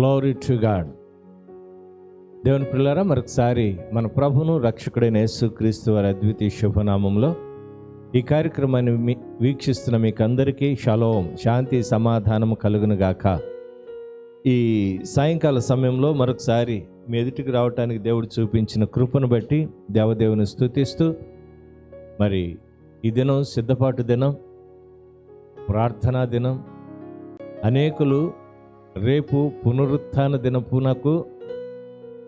Glory to God. దేవుని పిల్లరా, మరొకసారి మన ప్రభును రక్షకుడైన యేసుక్రీస్తు వారి అద్వితీయ శుభనామంలో ఈ కార్యక్రమాన్ని వీక్షిస్తున్న మీకు అందరికీ షలోం, శాంతి సమాధానము కలుగును గాక. ఈ సాయంకాల సమయంలో మరొకసారి మీ ఎదుటికి రావటానికి దేవుడు చూపించిన కృపను బట్టి దేవదేవుని స్తుతిస్తూ, మరి ఈ దినం సిద్ధపాటు దినం, ప్రార్థనా దినం. అనేకులు రేపు పునరుత్థాన దినపునకు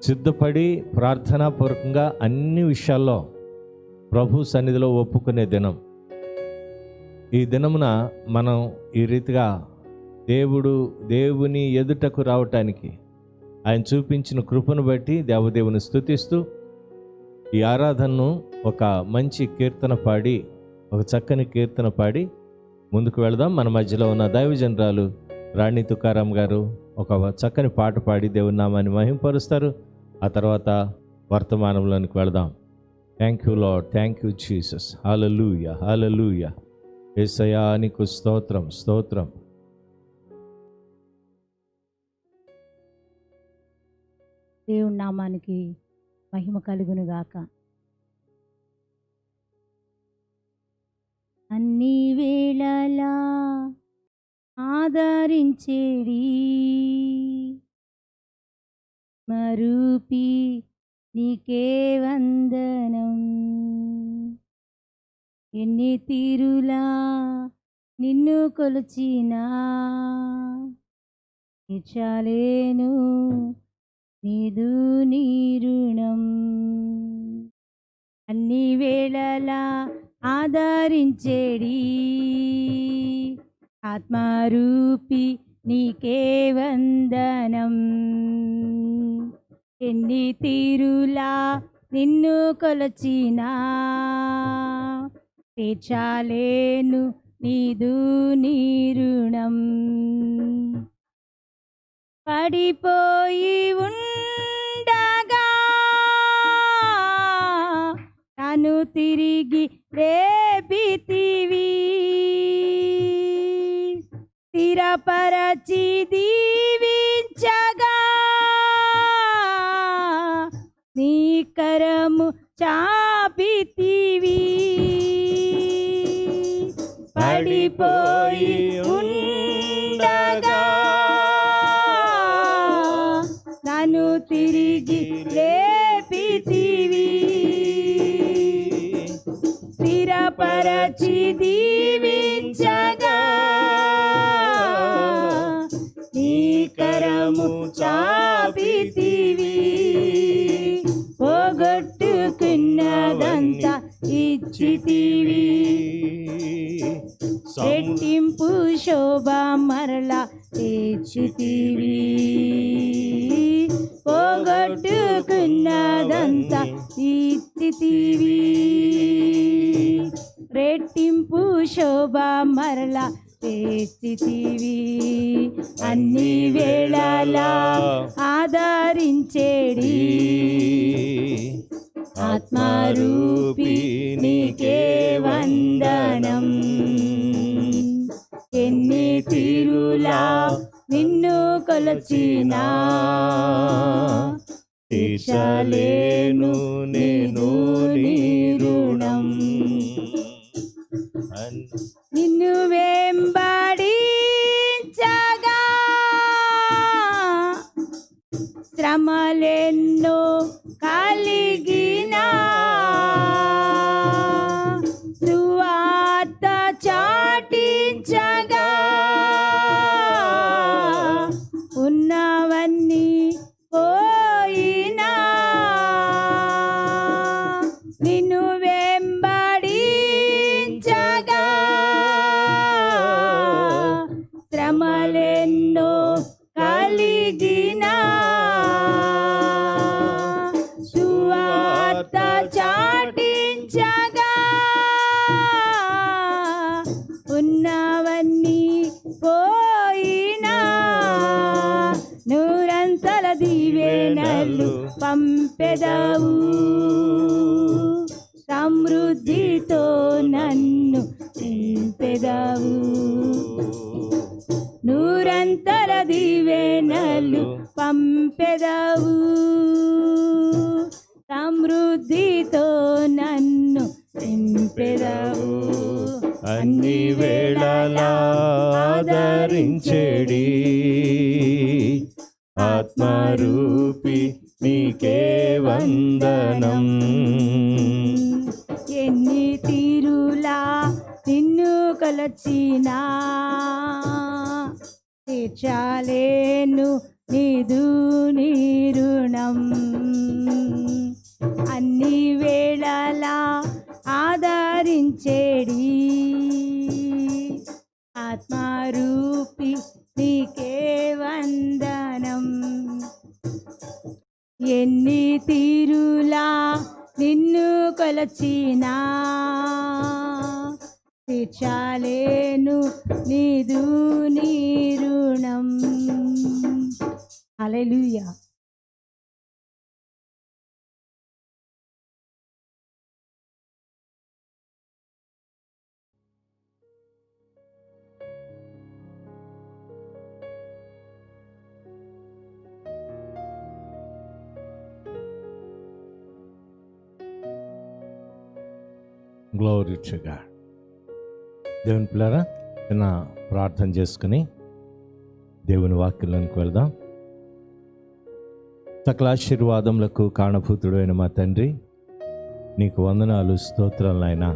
సిద్ధపడి ప్రార్థనాపూర్వకంగా అన్ని విషయాల్లో ప్రభు సన్నిధిలో ఒప్పుకునే దినం. ఈ దినమున మనం ఈ రీతిగా దేవుని ఎదుటకు రావటానికి ఆయన చూపించిన కృపను బట్టి దేవదేవుని స్తుతిస్తూ ఈ ఆరాధనను ఒక మంచి కీర్తన పాడి, ఒక చక్కని కీర్తన పాడి ముందుకు వెళదాం. మన మధ్యలో ఉన్న దైవజనరాలు రాణి తుకారాం గారు ఒక చక్కని పాట పాడి దేవుని నామాన్ని మహింపరుస్తారు. ఆ తర్వాత వర్తమానంలోనికి వెళదాం. Thank you Lord, thank you Jesus, hallelujah hallelujah. యేసయ్యా నీకు స్తోత్రం స్తోత్రం. దేవుని నామానికి మహిమ కలుగును గాక. అన్ని వేళలా ఆదరించేడి మరూపి నీకే వందనం. ఎన్ని తీరులా నిన్ను కొలిచినా తీర్చలేను నీదు నీ రుణం. అన్ని వేళలా ఆదరించేడి ఆత్మరూపి నీకే వందనం. ఎన్ని తీరులా నిన్ను కొలచినా తీర్చలేను నీదు నీ రుణం. పడిపోయి ఉండగా తను తిరిగి రేపితివి, స్థిరపరచి దీవించగా నీ కరము చాపితివి. పడిపోయి ఉండగా నన్ను తిరిగి రేపితివి, స్థిరపరచి దీవించగా నీ కరము చాపితివి. పోగొట్టుకున్నదంతా ఇచ్చితివి, రెట్టింపు శోభ మరలా తెచ్చితివి. పోగొట్టుకున్నదంతా ఇచ్చితివి, రెట్టింపు శోభ మరలా తెచ్చితివి. అన్ని వేళలా ఆదరించేడి ఆత్మరూపి నీకే వందనం. ఎన్ని తీరులా నిన్ను కొలచినా తీర్చలేను నేను నీ రుణం. నిన్ను వెంబడించగా శ్రమలెన్నో కలిగినా సువార్త చాటించగా ఉన్నవన్నీ పోయినా నిన్ను వెంబడించగా శ్రమలెన్నో కలిగినా సువార్త చాటించగా ఉన్నవన్నీ పోయినా నూరంతల దీవెనలు పంపెదవు, సమృద్ధితో నన్ను నింపెదవు. నూరంతర దీవెనలు పంపెదవు సమృద్ధితో నన్ను నింపెదవు అన్ని వేళలా ఆదరించేడి ఆత్మరూపి నీకే వందనం. ఎన్ని తీరులా నిన్ను కొలచినా తీర్చాలేను నీదు నీరుణం. అన్ని వేళలా ఆదరించేడి ఆత్మరూపి నీకే వందనం. ఎన్ని తీరులా నిన్ను కొలచినా తీర్చాలేను నీదు నీరుణం. హల్లెలూయా. Glory to God. దేవుని పిల్లరా, చిన్న ప్రార్థన చేసుకుని దేవుని వాక్యంలోనికి వెళ్దాం. సకల ఆశీర్వాదములకు కారణభూతుడు అయిన మా తండ్రి, నీకు వందనాలు, స్తోత్రాలు నాయనా.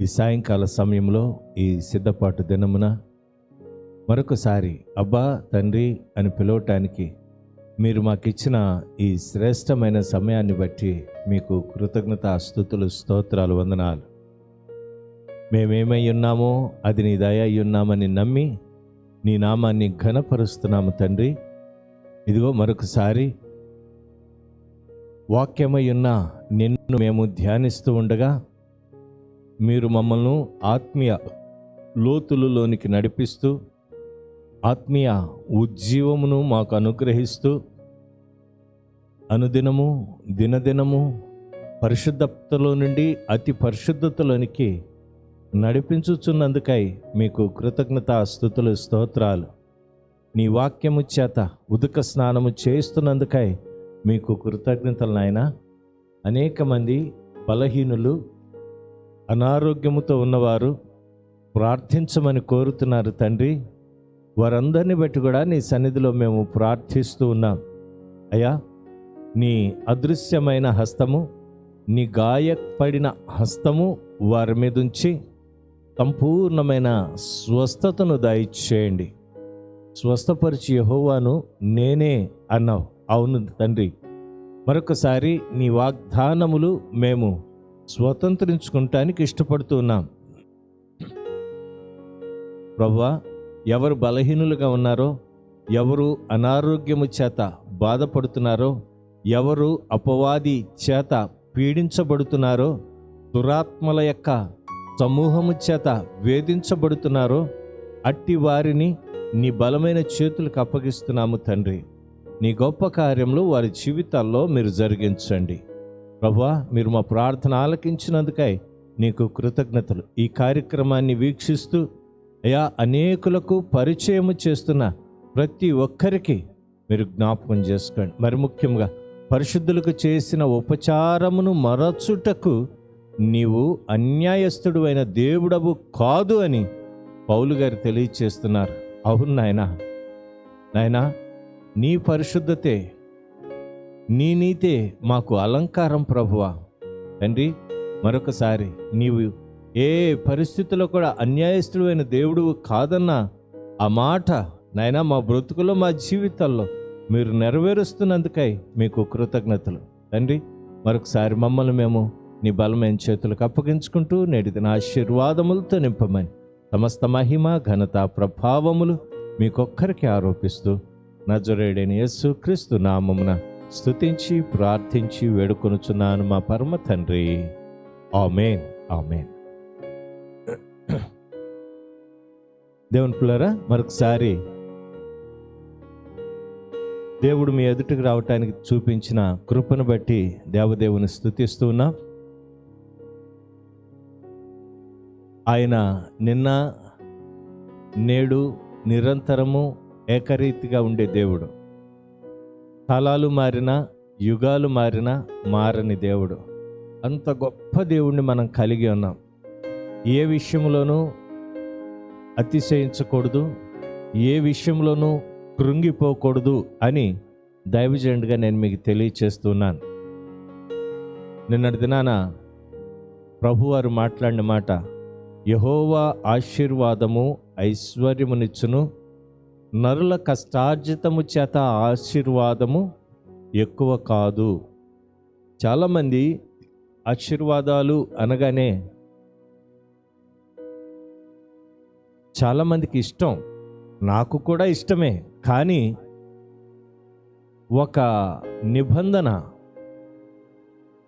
ఈ సాయంకాల సమయంలో ఈ సిద్ధపాటు దినమున మరొకసారి అబ్బా తండ్రి అని పిలవటానికి మీరు మాకిచ్చిన ఈ శ్రేష్టమైన సమయాన్ని బట్టి మీకు కృతజ్ఞత స్తుతులు స్తోత్రాలు వందనాలు. మేమేమై ఉన్నామో అది నీ దయ అయి ఉన్నామని నమ్మి నీ నామాన్ని ఘనపరుస్తున్నాము తండ్రి. ఇదిగో మరొకసారి వాక్యమై ఉన్న నిన్ను మేము ధ్యానిస్తూ ఉండగా మీరు మమ్మల్ని ఆత్మీయ లోతులలోనికి నడిపిస్తూ ఆత్మీయ ఉజ్జీవమును మాకు అనుగ్రహిస్తూ అనుదినము దినదినము పరిశుద్ధతలో నుండి అతి పరిశుద్ధతలోనికి నడిపించుచున్నందుకై మీకు కృతజ్ఞత స్తుతులు స్తోత్రాలు. నీ వాక్యము చేత ఉదక స్నానము చేస్తున్నందుకై మీకు కృతజ్ఞతలు నాయన. అనేక మంది బలహీనులు, అనారోగ్యముతో ఉన్నవారు ప్రార్థించమని కోరుతున్నారు తండ్రి. వారందరిని బట్టి కూడా నీ సన్నిధిలో మేము ప్రార్థిస్తూ ఉన్నాం అయ్యా. నీ అదృశ్యమైన హస్తము, నీ గాయపడిన హస్తము వారి మీద ఉంచి సంపూర్ణమైన స్వస్థతను దయచేయండి. స్వస్థపరిచి యెహోవాను నేనే అన్నావు. అవును తండ్రి, మరొకసారి నీ వాగ్దానములు మేము స్వతంత్రించుకుంటానికి ఇష్టపడుతూ ఉన్నాం ప్రభువా. ఎవరు బలహీనులుగా ఉన్నారో, ఎవరు అనారోగ్యము చేత బాధపడుతున్నారో, ఎవరు అపవాది చేత పీడించబడుతున్నారో, దురాత్మల యొక్క సమూహము చేత వేధించబడుతున్నారో, అట్టి వారిని నీ బలమైన చేతులకు అప్పగిస్తున్నాము తండ్రి. నీ గొప్ప కార్యములు వారి జీవితాల్లో మీరు జరిగించండి ప్రభువా. మీరు మా ప్రార్థన ఆలకించినందుకై నీకు కృతజ్ఞతలు. ఈ కార్యక్రమాన్ని వీక్షిస్తూ అయా అనేకులకు పరిచయము చేస్తున్న ప్రతి ఒక్కరికి మీరు జ్ఞాపకం చేసుకోండి. మరి ముఖ్యంగా పరిశుద్ధులకు చేసిన ఉపచారమును మరచుటకు నీవు అన్యాయస్తుడు అయిన దేవుడవు కాదు అని పౌలు గారు తెలియచేస్తున్నారు. అవును నాయనా, నాయనా నీ పరిశుద్ధతే, నీ నీతే మాకు అలంకారం ప్రభువా. తండ్రి, మరొకసారి నీవు ఏ పరిస్థితుల్లో కూడా అన్యాయస్తుడు అయిన దేవుడు కాదన్న ఆ మాట నాయనా మా బ్రతుకులో, మా జీవితాల్లో మీరు నెరవేరుస్తున్నందుకై మీకు కృతజ్ఞతలు తండ్రి. మరొకసారి మమ్మల్ని మేము నీ బలమైన చేతులకు అప్పగించుకుంటూ నేటి దిన ఆశీర్వాదములతో నింపమని సమస్త మహిమ ఘనత ప్రభావములు మీకొక్కరికి ఆరోపిస్తూ నజరేయుడైన యేసు క్రీస్తు నామమున స్తుతించి ప్రార్థించి వేడుకొనుచున్నాను మా పరమ తండ్రి. ఆమేన్, ఆమేన్. దేవుని పిల్లరా, మరొకసారి దేవుడు మీ ఎదుటికి రావటానికి చూపించిన కృపను బట్టి దేవదేవుని స్తుతిస్తూ ఉన్నాం. ఆయన నిన్న నేడు నిరంతరము ఏకరీతిగా ఉండే దేవుడు. కాలాలు మారినా, యుగాలు మారినా మారని దేవుడు. అంత గొప్ప దేవుణ్ణి మనం కలిగి ఉన్నాం. ఏ విషయంలోనూ అతిశయించకూడదు, ఏ విషయంలోనూ కృంగిపోకూడదు అని దైవజనుడిగా నేను మీకు తెలియచేస్తున్నాను. నిన్నటి దినాన ప్రభువారు మాట్లాడిన మాట, యెహోవా ఆశీర్వాదము ఐశ్వర్యమునిచ్చును, నరుల కష్టార్జితము చేత ఆశీర్వాదము ఎక్కువ కాదు. చాలామంది ఆశీర్వాదాలు అనగానే చాలామందికి ఇష్టం, నాకు కూడా ఇష్టమే. కానీ ఒక నిబంధన,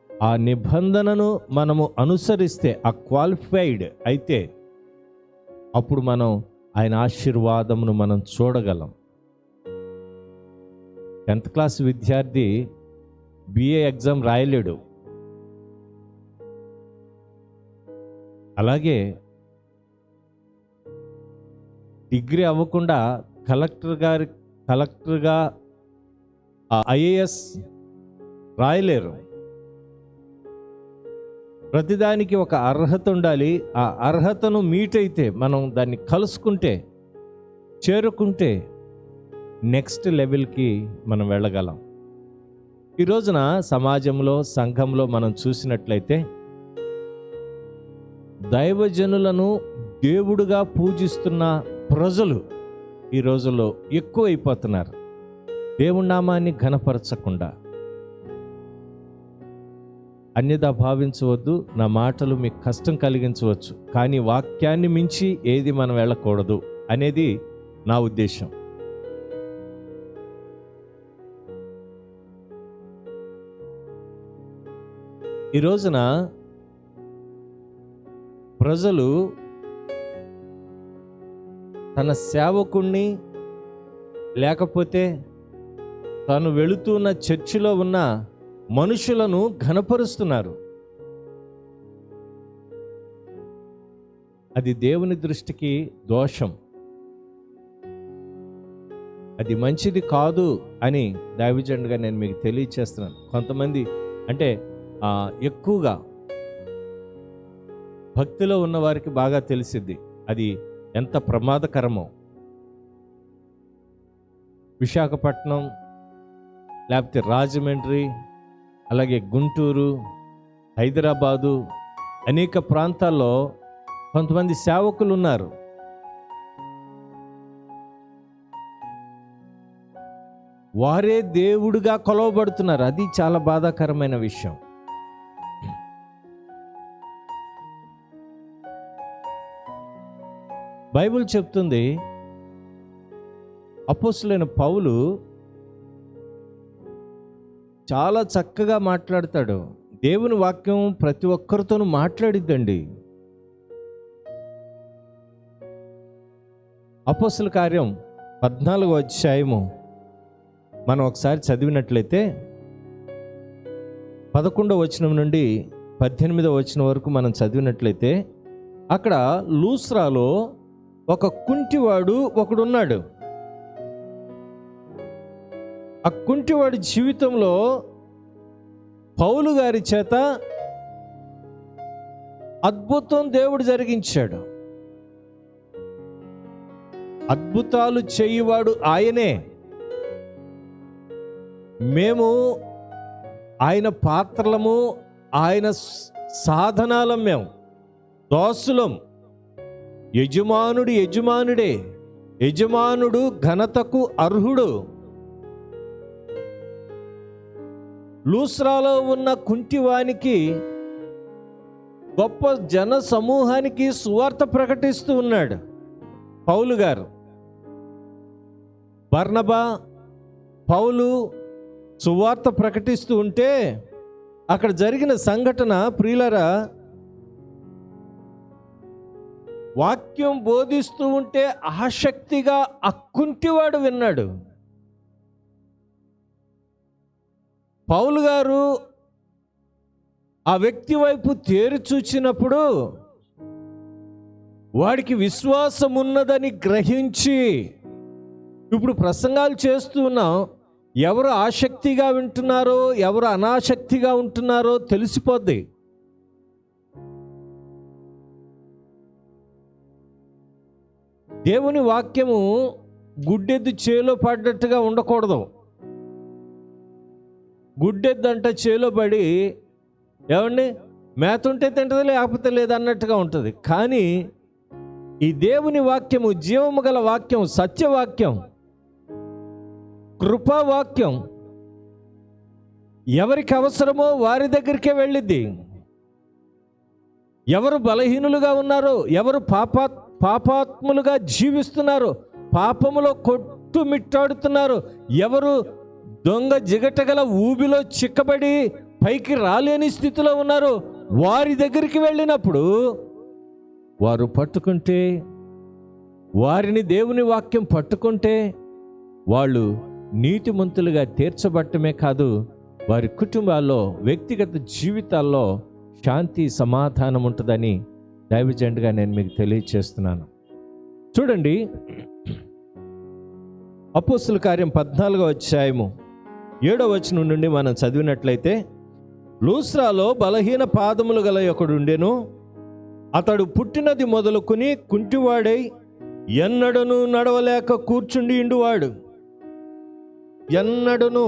ఆ నిబంధనను మనము అనుసరిస్తే, ఆ క్వాలిఫైడ్ అయితే అప్పుడు మనం ఆయన ఆశీర్వాదమును మనం చూడగలం. 10th క్లాస్ విద్యార్థి బిఏ ఎగ్జామ్ రాయలేడు. అలాగే డిగ్రీ అవ్వకుండా కలెక్టర్గా ఐఏఎస్ రాయలేరు. ప్రతిదానికి ఒక అర్హత ఉండాలి. ఆ అర్హతను మీట్ అయితే, మనం దాన్ని కలుసుకుంటే, చేరుకుంటే నెక్స్ట్ లెవెల్కి మనం వెళ్ళగలం. ఈ రోజున సమాజంలో, సంఘంలో మనం చూసినట్లయితే దైవజనులను దేవుడుగా పూజిస్తున్న ప్రజలు ఈ రోజుల్లో ఎక్కువ అయిపోతున్నారు. దేవుడి నామాన్ని ఘనపరచకుండా. అన్యదా భావించవద్దు, నా మాటలు మీకు కష్టం కలిగించవచ్చు, కానీ వాక్యాన్ని మించి ఏది మనం వెళ్ళకూడదు అనేది నా ఉద్దేశం. ఈ రోజున ప్రజలు తన సేవకుణ్ణి, లేకపోతే తాను వెళుతున్న చర్చిలో ఉన్న మనుషులను ఘనపరుస్తున్నారు. అది దేవుని దృష్టికి దోషం, అది మంచిది కాదు అని దైవజనుడిగా నేను మీకు తెలియచేస్తున్నాను. కొంతమంది అంటే ఎక్కువగా భక్తిలో ఉన్న వారికి బాగా తెలిసిద్ది అది ఎంత ప్రమాదకరమో. విశాఖపట్నం, లేకపోతే రాజమండ్రి, అలాగే గుంటూరు, హైదరాబాదు, అనేక ప్రాంతాల్లో కొంతమంది సేవకులు ఉన్నారు. వారే దేవుడిగా కొలవబడుతున్నారు. అది చాలా బాధాకరమైన విషయం. బైబిల్ చెప్తుంది, అపోస్తలుడైన పౌలు చాలా చక్కగా మాట్లాడతాడు. దేవుని వాక్యం ప్రతి ఒక్కరితోనూ మాట్లాడిద్దండి. అపోస్తల కార్యం 14వ అధ్యాయము మనం ఒకసారి చదివినట్లయితే 11వ వచనం నుండి 18వ వచనం వరకు మనం చదివినట్లయితే, అక్కడ లూస్రాలో ఒక కుంటివాడు ఒకడున్నాడు. ఆ కుంటివాడి జీవితంలో పౌలు గారి చేత అద్భుతం దేవుడు జరిగించాడు. అద్భుతాలు చేయువాడు ఆయనే. మేము ఆయన పాత్రలము, ఆయన సాధనాలం, మేము దాసులం. యజమానుడే, యజమానుడు ఘనతకు అర్హుడు. లూస్రాలో ఉన్న కుంటివానికి, గొప్ప జన సమూహానికి సువార్త ప్రకటిస్తూ ఉన్నాడు పౌలు గారు. బర్నబా, పౌలు సువార్త ప్రకటిస్తూ ఉంటే అక్కడ జరిగిన సంఘటన, ప్రియులరా, వాక్యం బోధిస్తూ ఉంటే ఆసక్తిగా ఆ కుంటివాడు విన్నాడు. పౌలు గారు ఆ వ్యక్తి వైపు తేరి చూచినప్పుడు వాడికి విశ్వాసం ఉన్నదని గ్రహించి, ఇప్పుడు ప్రసంగాలు చేస్తూ ఉన్నాం, ఎవరు ఆసక్తిగా వింటున్నారో ఎవరు అనాసక్తిగా ఉంటున్నారో తెలిసిపోద్ది. దేవుని వాక్యము గుడ్డెద్దు చేలో పడ్డట్టుగా ఉండకూడదు. గుడ్డెద్దు అంటే చేలో పడి ఏమండి మేత ఉంటే తింటది లేకపోతే లేదన్నట్టుగా ఉంటుంది. కానీ ఈ దేవుని వాక్యము జీవము గల వాక్యం, సత్యవాక్యం, కృపావాక్యం ఎవరికి అవసరమో వారి దగ్గరికే వెళ్ళిద్ది. ఎవరు బలహీనులుగా ఉన్నారో, ఎవరు పాపాత్ములుగా జీవిస్తున్నారో, పాపములో కొట్టుమిట్టాడుతున్నారు, ఎవరు దొంగ జిగటగల ఊబిలో చిక్కబడి పైకి రాలేని స్థితిలో ఉన్నారో వారి దగ్గరికి వెళ్ళినప్పుడు వారు పట్టుకుంటే, వారిని దేవుని వాక్యం పట్టుకుంటే వాళ్ళు నీతిమంతులుగా తీర్చబట్టమే కాదు, వారి కుటుంబాల్లో వ్యక్తిగత జీవితాల్లో శాంతి సమాధానం ఉంటుందని దైవజనుడిగా నేను మీకు తెలియచేస్తున్నాను. చూడండి, అపోస్తుల కార్యం 14వ అధ్యాయము 7వ వచనం నుండి మనం చదివినట్లయితే, లూస్రాలో బలహీన పాదములు గల ఒకడుండెను. అతడు పుట్టినది మొదలుకొని కుంటివాడై ఎన్నడను నడవలేక కూర్చుండి ఇండువాడు. ఎన్నడను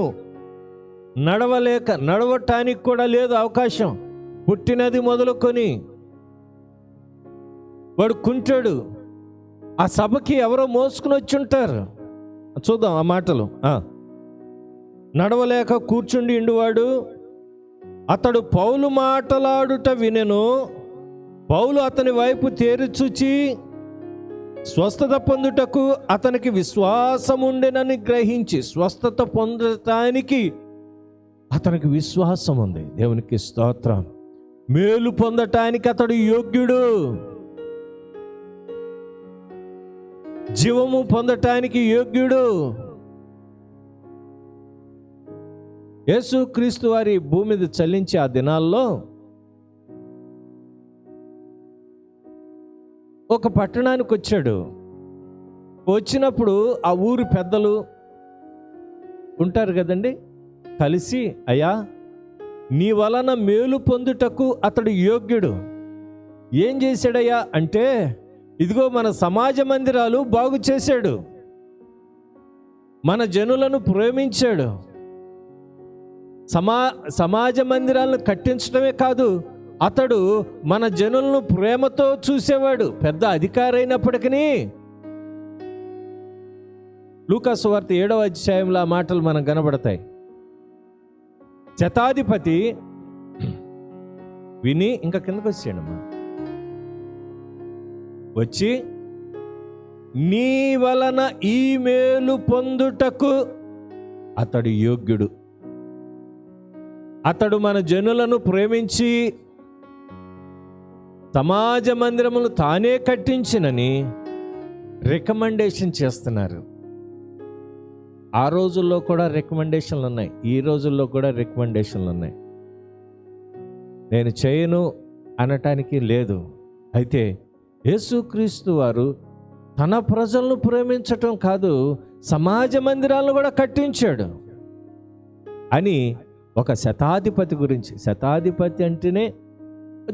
నడవలేక, నడవటానికి కూడా లేదు అవకాశం. పుట్టినది మొదలుకొని వాడు కుంటాడు. ఆ సభకి ఎవరో మోసుకుని వచ్చి ఉంటారు. చూద్దాం ఆ మాటలు. నడవలేక కూర్చుండి ఇండువాడు. అతడు పౌలు మాటలాడుట వినెను. పౌలు అతని వైపు తేరి చూచి స్వస్థత పొందుటకు అతనికి విశ్వాసం ఉండెనని గ్రహించి, స్వస్థత పొందటానికి అతనికి విశ్వాసం ఉంది. దేవునికి స్తోత్రం. మేలు పొందటానికి అతడు యోగ్యుడు, జీవము పొందటానికి యోగ్యుడు. యేసుక్రీస్తు వారి భూమి మీద చలించి ఆ దినాల్లో ఒక పట్టణానికి వచ్చాడు. వచ్చినప్పుడు ఆ ఊరు పెద్దలు ఉంటారు కదండి, కలిసి, అయ్యా నీ వలన మేలు పొందుటకు అతడు యోగ్యుడు. ఏం చేశాడయ్యా అంటే, ఇదిగో మన సమాజ మందిరాలు బాగు చేశాడు, మన జనులను ప్రేమించాడు. సమాజ మందిరాలను కట్టించడమే కాదు, అతడు మన జనులను ప్రేమతో చూసేవాడు. పెద్ద అధికారి అయినప్పటికీ లూకా సువార్త 7వ అధ్యాయంలో ఆ మాటలు మనకు కనబడతాయి. శతాధిపతి విని ఇంకా కిందకు వచ్చాడమ్మా, వచ్చి నీ వలన ఈ మేలు పొందుటకు అతడు యోగ్యుడు, అతడు మన జనులను ప్రేమించి సమాజ మందిరములు తానే కట్టించినని రికమెండేషన్ చేస్తున్నారు. ఆ రోజుల్లో కూడా రికమెండేషన్లు ఉన్నాయి, ఈ రోజుల్లో కూడా రికమెండేషన్లు ఉన్నాయి. నేను చేయను అనటానికి లేదు. అయితే యేసుక్రీస్తు వారు తన ప్రజలను ప్రేమించటం కాదు, సమాజ మందిరాలను కూడా కట్టించాడు అని ఒక శతాధిపతి గురించి. శతాధిపతి అంటేనే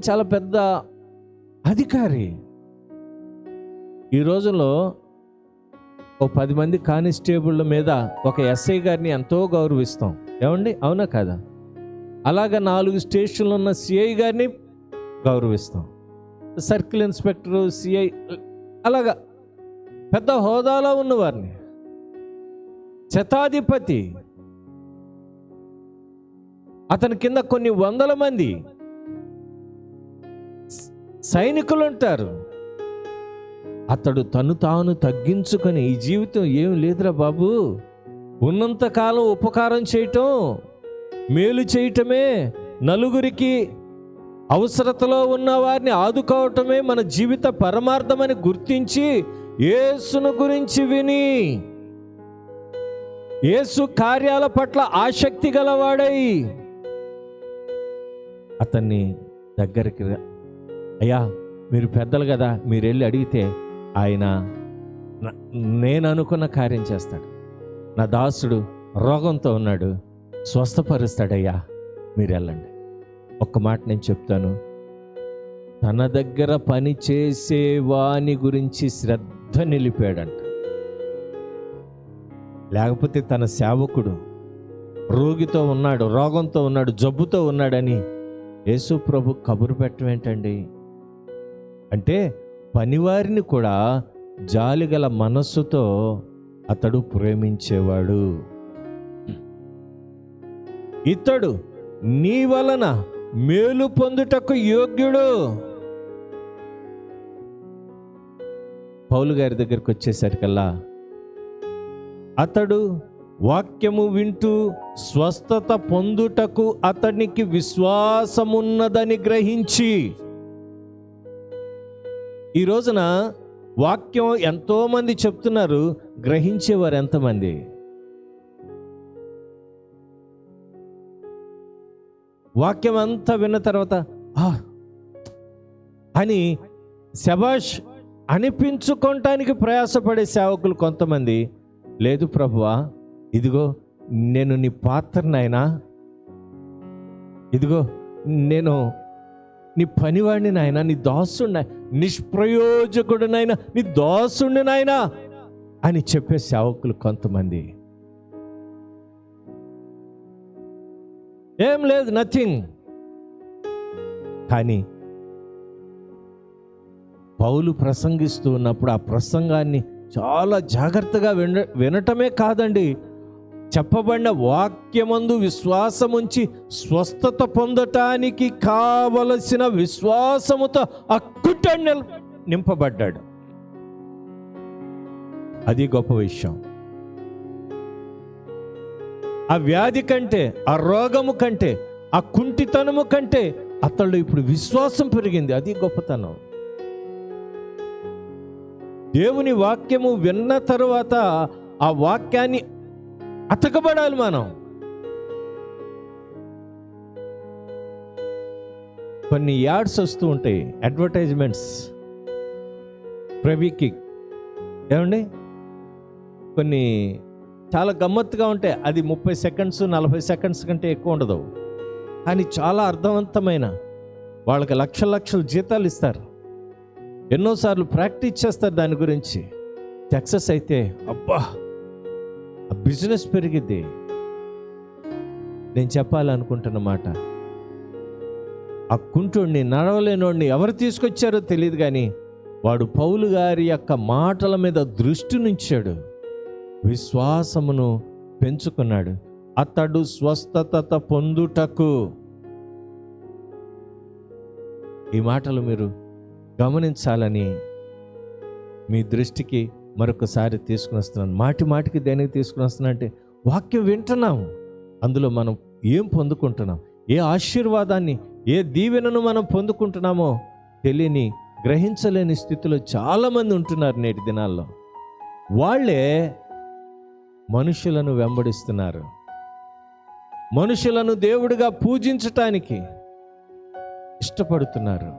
చాలా పెద్ద అధికారి. ఈ రోజుల్లో ఓ 10 మంది కానిస్టేబుళ్ళ మీద ఒక ఎస్ఐ గారిని ఎంతో గౌరవిస్తాం, ఏమండి, అవునా కాదా? అలాగా 4 స్టేషన్లు ఉన్న సిఐ గారిని గౌరవిస్తాం, సర్కిల్ ఇన్స్పెక్టరు, సిఐ, అలాగా పెద్ద హోదాలో ఉన్నవారిని. శతాధిపతి, అతని కింద కొన్ని వందల మంది సైనికులు ఉంటారు. అతడు తను తాను తగ్గించుకొని, ఈ జీవితం ఏం లేదురా బాబు, ఉన్నంతకాలం ఉపకారం చేయటం, మేలు చేయటమే, నలుగురికి అవసరతలో ఉన్న వారిని ఆదుకోవటమే మన జీవిత పరమార్థమని గుర్తించి యేసును గురించి విని యేసు కార్యాల పట్ల ఆసక్తి గలవాడై అతన్ని దగ్గరికి, అయ్యా మీరు పెద్దలు కదా, మీరు వెళ్ళి అడిగితే ఆయన నేను అనుకున్న కార్యం చేస్తాడు, నా దాసుడు రోగంతో ఉన్నాడు, స్వస్థపరుస్తాడయ్యా, మీరు వెళ్ళండి. ఒక్క మాట నేను చెప్తాను, తన దగ్గర పని చేసే వాని గురించి శ్రద్ధ నిలిపాడంట. లేకపోతే తన సేవకుడు రోగితో ఉన్నాడు, రోగంతో ఉన్నాడు, జబ్బుతో ఉన్నాడని యేసు ప్రభు కబురు పెట్టడం ఏంటండి? అంటే పనివారిని కూడా జాలిగల మనస్సుతో అతడు ప్రేమించేవాడు. ఇతడు నీ వలన మేలు పొందుటకు యోగ్యుడు. పౌలు గారి దగ్గరికి వచ్చేసరికల్లా అతడు వాక్యము వింటూ స్వస్థత పొందుటకు అతనికి విశ్వాసమున్నదని గ్రహించి, ఈ రోజున వాక్యం ఎంతోమంది చెప్తున్నారు, గ్రహించేవారు ఎంతమంది? వాక్యం అంతా విన్న తర్వాత అని శబాష్ అనిపించుకోవటానికి ప్రయాసపడే సేవకులు కొంతమంది, లేదు ప్రభువా, ఇదిగో నేను నీ పాత్రనైనా, ఇదిగో నేను నీ పనివాడిని నాయనా, నీ దాసుడిని, నిష్ప్రయోజకుడినైనా నీ దాసుడిని నాయనా అని చెప్పే సేవకులు కొంతమంది. ఏం లేదు, నథింగ్. కానీ పౌలు ప్రసంగిస్తూ ఉన్నప్పుడు ఆ ప్రసంగాన్ని చాలా జాగ్రత్తగా వినటమే కాదండి, చెప్పబడిన వాక్యమందు విశ్వాసముంచి స్వస్థత పొందటానికి కావలసిన విశ్వాసముతో అక్కుటండి నింపబడ్డాడు. అది గొప్ప విషయం. ఆ వ్యాధి కంటే, ఆ రోగము కంటే, ఆ కుంటితనము కంటే అతడు ఇప్పుడు విశ్వాసం పెరిగింది. అది గొప్పతనం. దేవుని వాక్యము విన్న తరువాత ఆ వాక్యాన్ని అతకబడాలి మనం. కొన్ని యాడ్స్ వస్తూ ఉంటాయి, అడ్వర్టైజ్మెంట్స్, ప్రవీకి ఏమండి, కొన్ని చాలా గమ్మత్తుగా ఉంటాయి. అది 30 సెకండ్స్ 40 సెకండ్స్ కంటే ఎక్కువ ఉండదు, కానీ చాలా అర్థవంతమైన, వాళ్ళకి లక్షల జీతాలు ఇస్తారు, ఎన్నోసార్లు ప్రాక్టీస్ చేస్తారు దాని గురించి. సక్సెస్ అయితే అబ్బా ఆ బిజినెస్ పెరిగిద్ది. నేను చెప్పాలనుకుంటున్న మాట, ఆ కుంటుడిని, నడవలేనోడిని ఎవరు తీసుకొచ్చారో తెలియదు, కానీ వాడు పౌలు గారి యొక్క మాటల మీద దృష్టి నుంచాడు, విశ్వాసమును పెంచుకున్నాడు. అతడు స్వస్థత పొందుటకు. ఈ మాటలు మీరు గమనించాలని మీ దృష్టికి మరొకసారి తీసుకుని వస్తున్నాను. మాటికి దేనికి తీసుకుని వస్తున్నా అంటే, వాక్యం వింటున్నాం, అందులో మనం ఏం పొందుకుంటున్నాం, ఏ ఆశీర్వాదాన్ని, ఏ దీవెనను మనం పొందుకుంటున్నామో తెలియని, గ్రహించలేని స్థితిలో చాలామంది ఉంటున్నారు నేటి దినాల్లో. వాళ్ళే మనుషులను వెంబడిస్తున్నారు, మనుషులను దేవుడిగా పూజించటానికి ఇష్టపడుతున్నారు.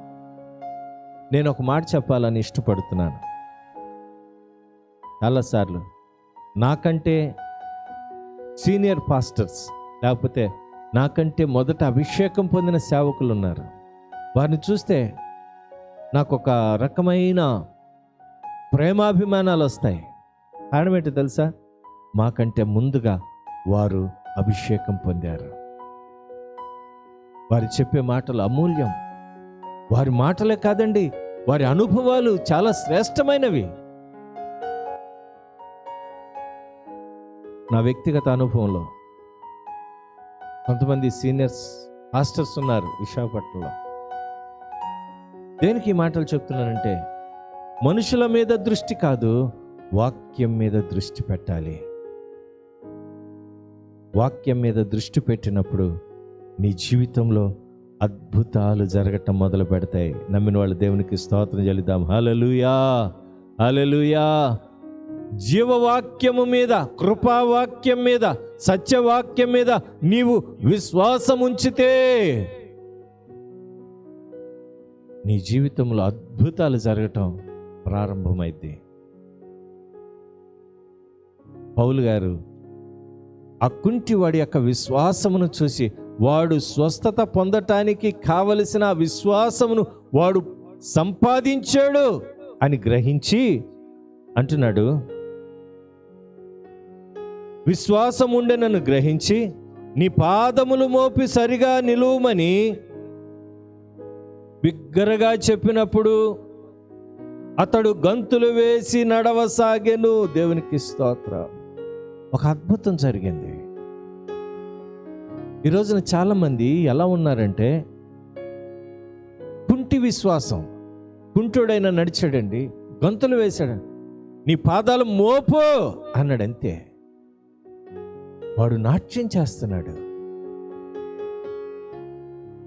నేను ఒక మాట చెప్పాలని ఇష్టపడుతున్నాను. చాలాసార్లు నాకంటే సీనియర్ పాస్టర్స్, లేకపోతే నాకంటే మొదట అభిషేకం పొందిన సేవకులు ఉన్నారు. వారిని చూస్తే నాకు ఒక రకమైన ప్రేమాభిమానాలు వస్తాయి. కారణం ఏంటో తెలుసా? మాకంటే ముందుగా వారు అభిషేకం పొందారు. వారు చెప్పే మాటలు అమూల్యం. వారి మాటలే కాదండి, వారి అనుభవాలు చాలా శ్రేష్టమైనవి. నా వ్యక్తిగత అనుభవంలో కొంతమంది సీనియర్స్ పాస్టర్స్ ఉన్నారు విశాఖపట్నంలో. దేనికి ఈ మాటలు చెప్తున్నానంటే, మనుషుల మీద దృష్టి కాదు, వాక్యం మీద దృష్టి పెట్టాలి. వాక్యం మీద దృష్టి పెట్టినప్పుడు నీ జీవితంలో అద్భుతాలు జరగటం మొదలు పెడతాయి. నమ్మిన వాళ్ళు దేవునికి స్తోత్రం చెల్లిద్దాం. హల్లెలూయా, హల్లెలూయా. జీవవాక్యము మీద, కృపావాక్యం మీద, సత్యవాక్యం మీద నీవు విశ్వాసం ఉంచితే నీ జీవితంలో అద్భుతాలు జరగటం ప్రారంభమైంది. పౌలు గారు ఆ కుంటివాడి యొక్క విశ్వాసమును చూసి వాడు స్వస్థత పొందటానికి కావలసిన విశ్వాసమును వాడు సంపాదించాడు అని గ్రహించి అంటున్నాడు, విశ్వాసం ఉండే నన్ను గ్రహించి నీ పాదములు మోపి సరిగా నిలువమని బిగ్గరగా చెప్పినప్పుడు అతడు గంతులు వేసి నడవసాగెను. దేవునికి స్తోత్రం. ఒక అద్భుతం జరిగింది. ఈ రోజున చాలామంది ఎలా ఉన్నారంటే, కుంటి విశ్వాసం. కుంటుడైన నడిచాడండి, గంతులు వేశాడు, నీ పాదాలు మోపు అన్నాడు, అంతే. వాడు నాట్యం చేస్తున్నాడు,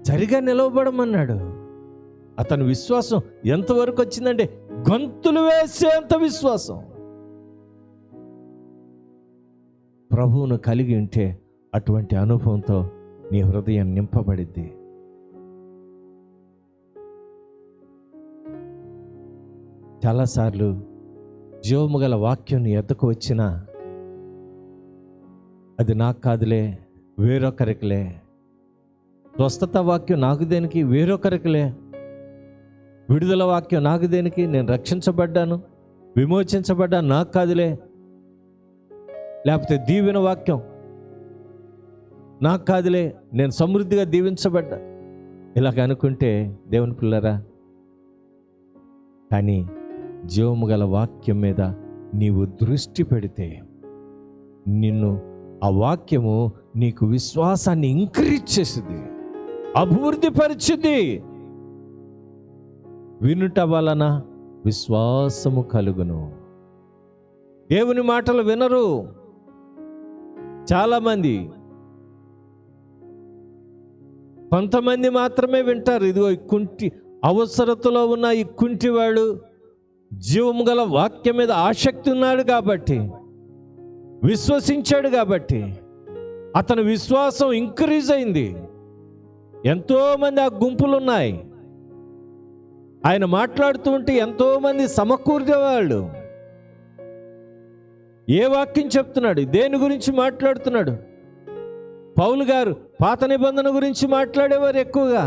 సరిగా నిలవబడమన్నాడు. అతని విశ్వాసం ఎంతవరకు వచ్చిందంటే గంతులు వేసేంత విశ్వాసం. ప్రభువును కలిగి ఉంటే అటువంటి అనుభవంతో నీ హృదయం నింపబడిద్ది. చాలాసార్లు జీవము గల వాక్యం నీ ఎద్దకు వచ్చినా అది నాకు కాదులే, వేరొకరికిలే. స్వస్థత వాక్యం నాకు దేనికి, వేరొకరికిలే. విడుదల వాక్యం నాకు దేనికి, నేను రక్షించబడ్డాను, విమోచించబడ్డాను, నాకు కాదులే. లేకపోతే దీవెన వాక్యం నాకు కాదులే, నేను సమృద్ధిగా దీవించబడ్డా. ఇలాగ అనుకుంటే దేవుని పిల్లరా, కానీ జీవము గల వాక్యం మీద నీవు దృష్టి పెడితే నిన్ను ఆ వాక్యము నీకు విశ్వాసాన్ని ఇంక్రీజ్ చేసింది, అభివృద్ధి పరిచింది. వినుట వలన విశ్వాసము కలుగును. దేవుని మాటలు వినరు చాలామంది, కొంతమంది మాత్రమే వింటారు. ఇదిగో ఈ కుంటి అవసరతలో ఉన్న ఈ కుంటివాడు జీవము గల వాక్యం మీద ఆసక్తి ఉన్నాడు కాబట్టి, విశ్వసించాడు కాబట్టి అతని విశ్వాసం ఇంక్రీజ్ అయింది. ఎంతోమంది ఆ గుంపులు ఉన్నాయి. ఆయన మాట్లాడుతూ ఉంటే ఎంతోమంది సమకూర్చేవాళ్ళు. ఏ వాక్యం చెప్తున్నాడు, దేని గురించి మాట్లాడుతున్నాడు? పౌలు గారు పాత నిబంధన గురించి మాట్లాడేవారు ఎక్కువగా.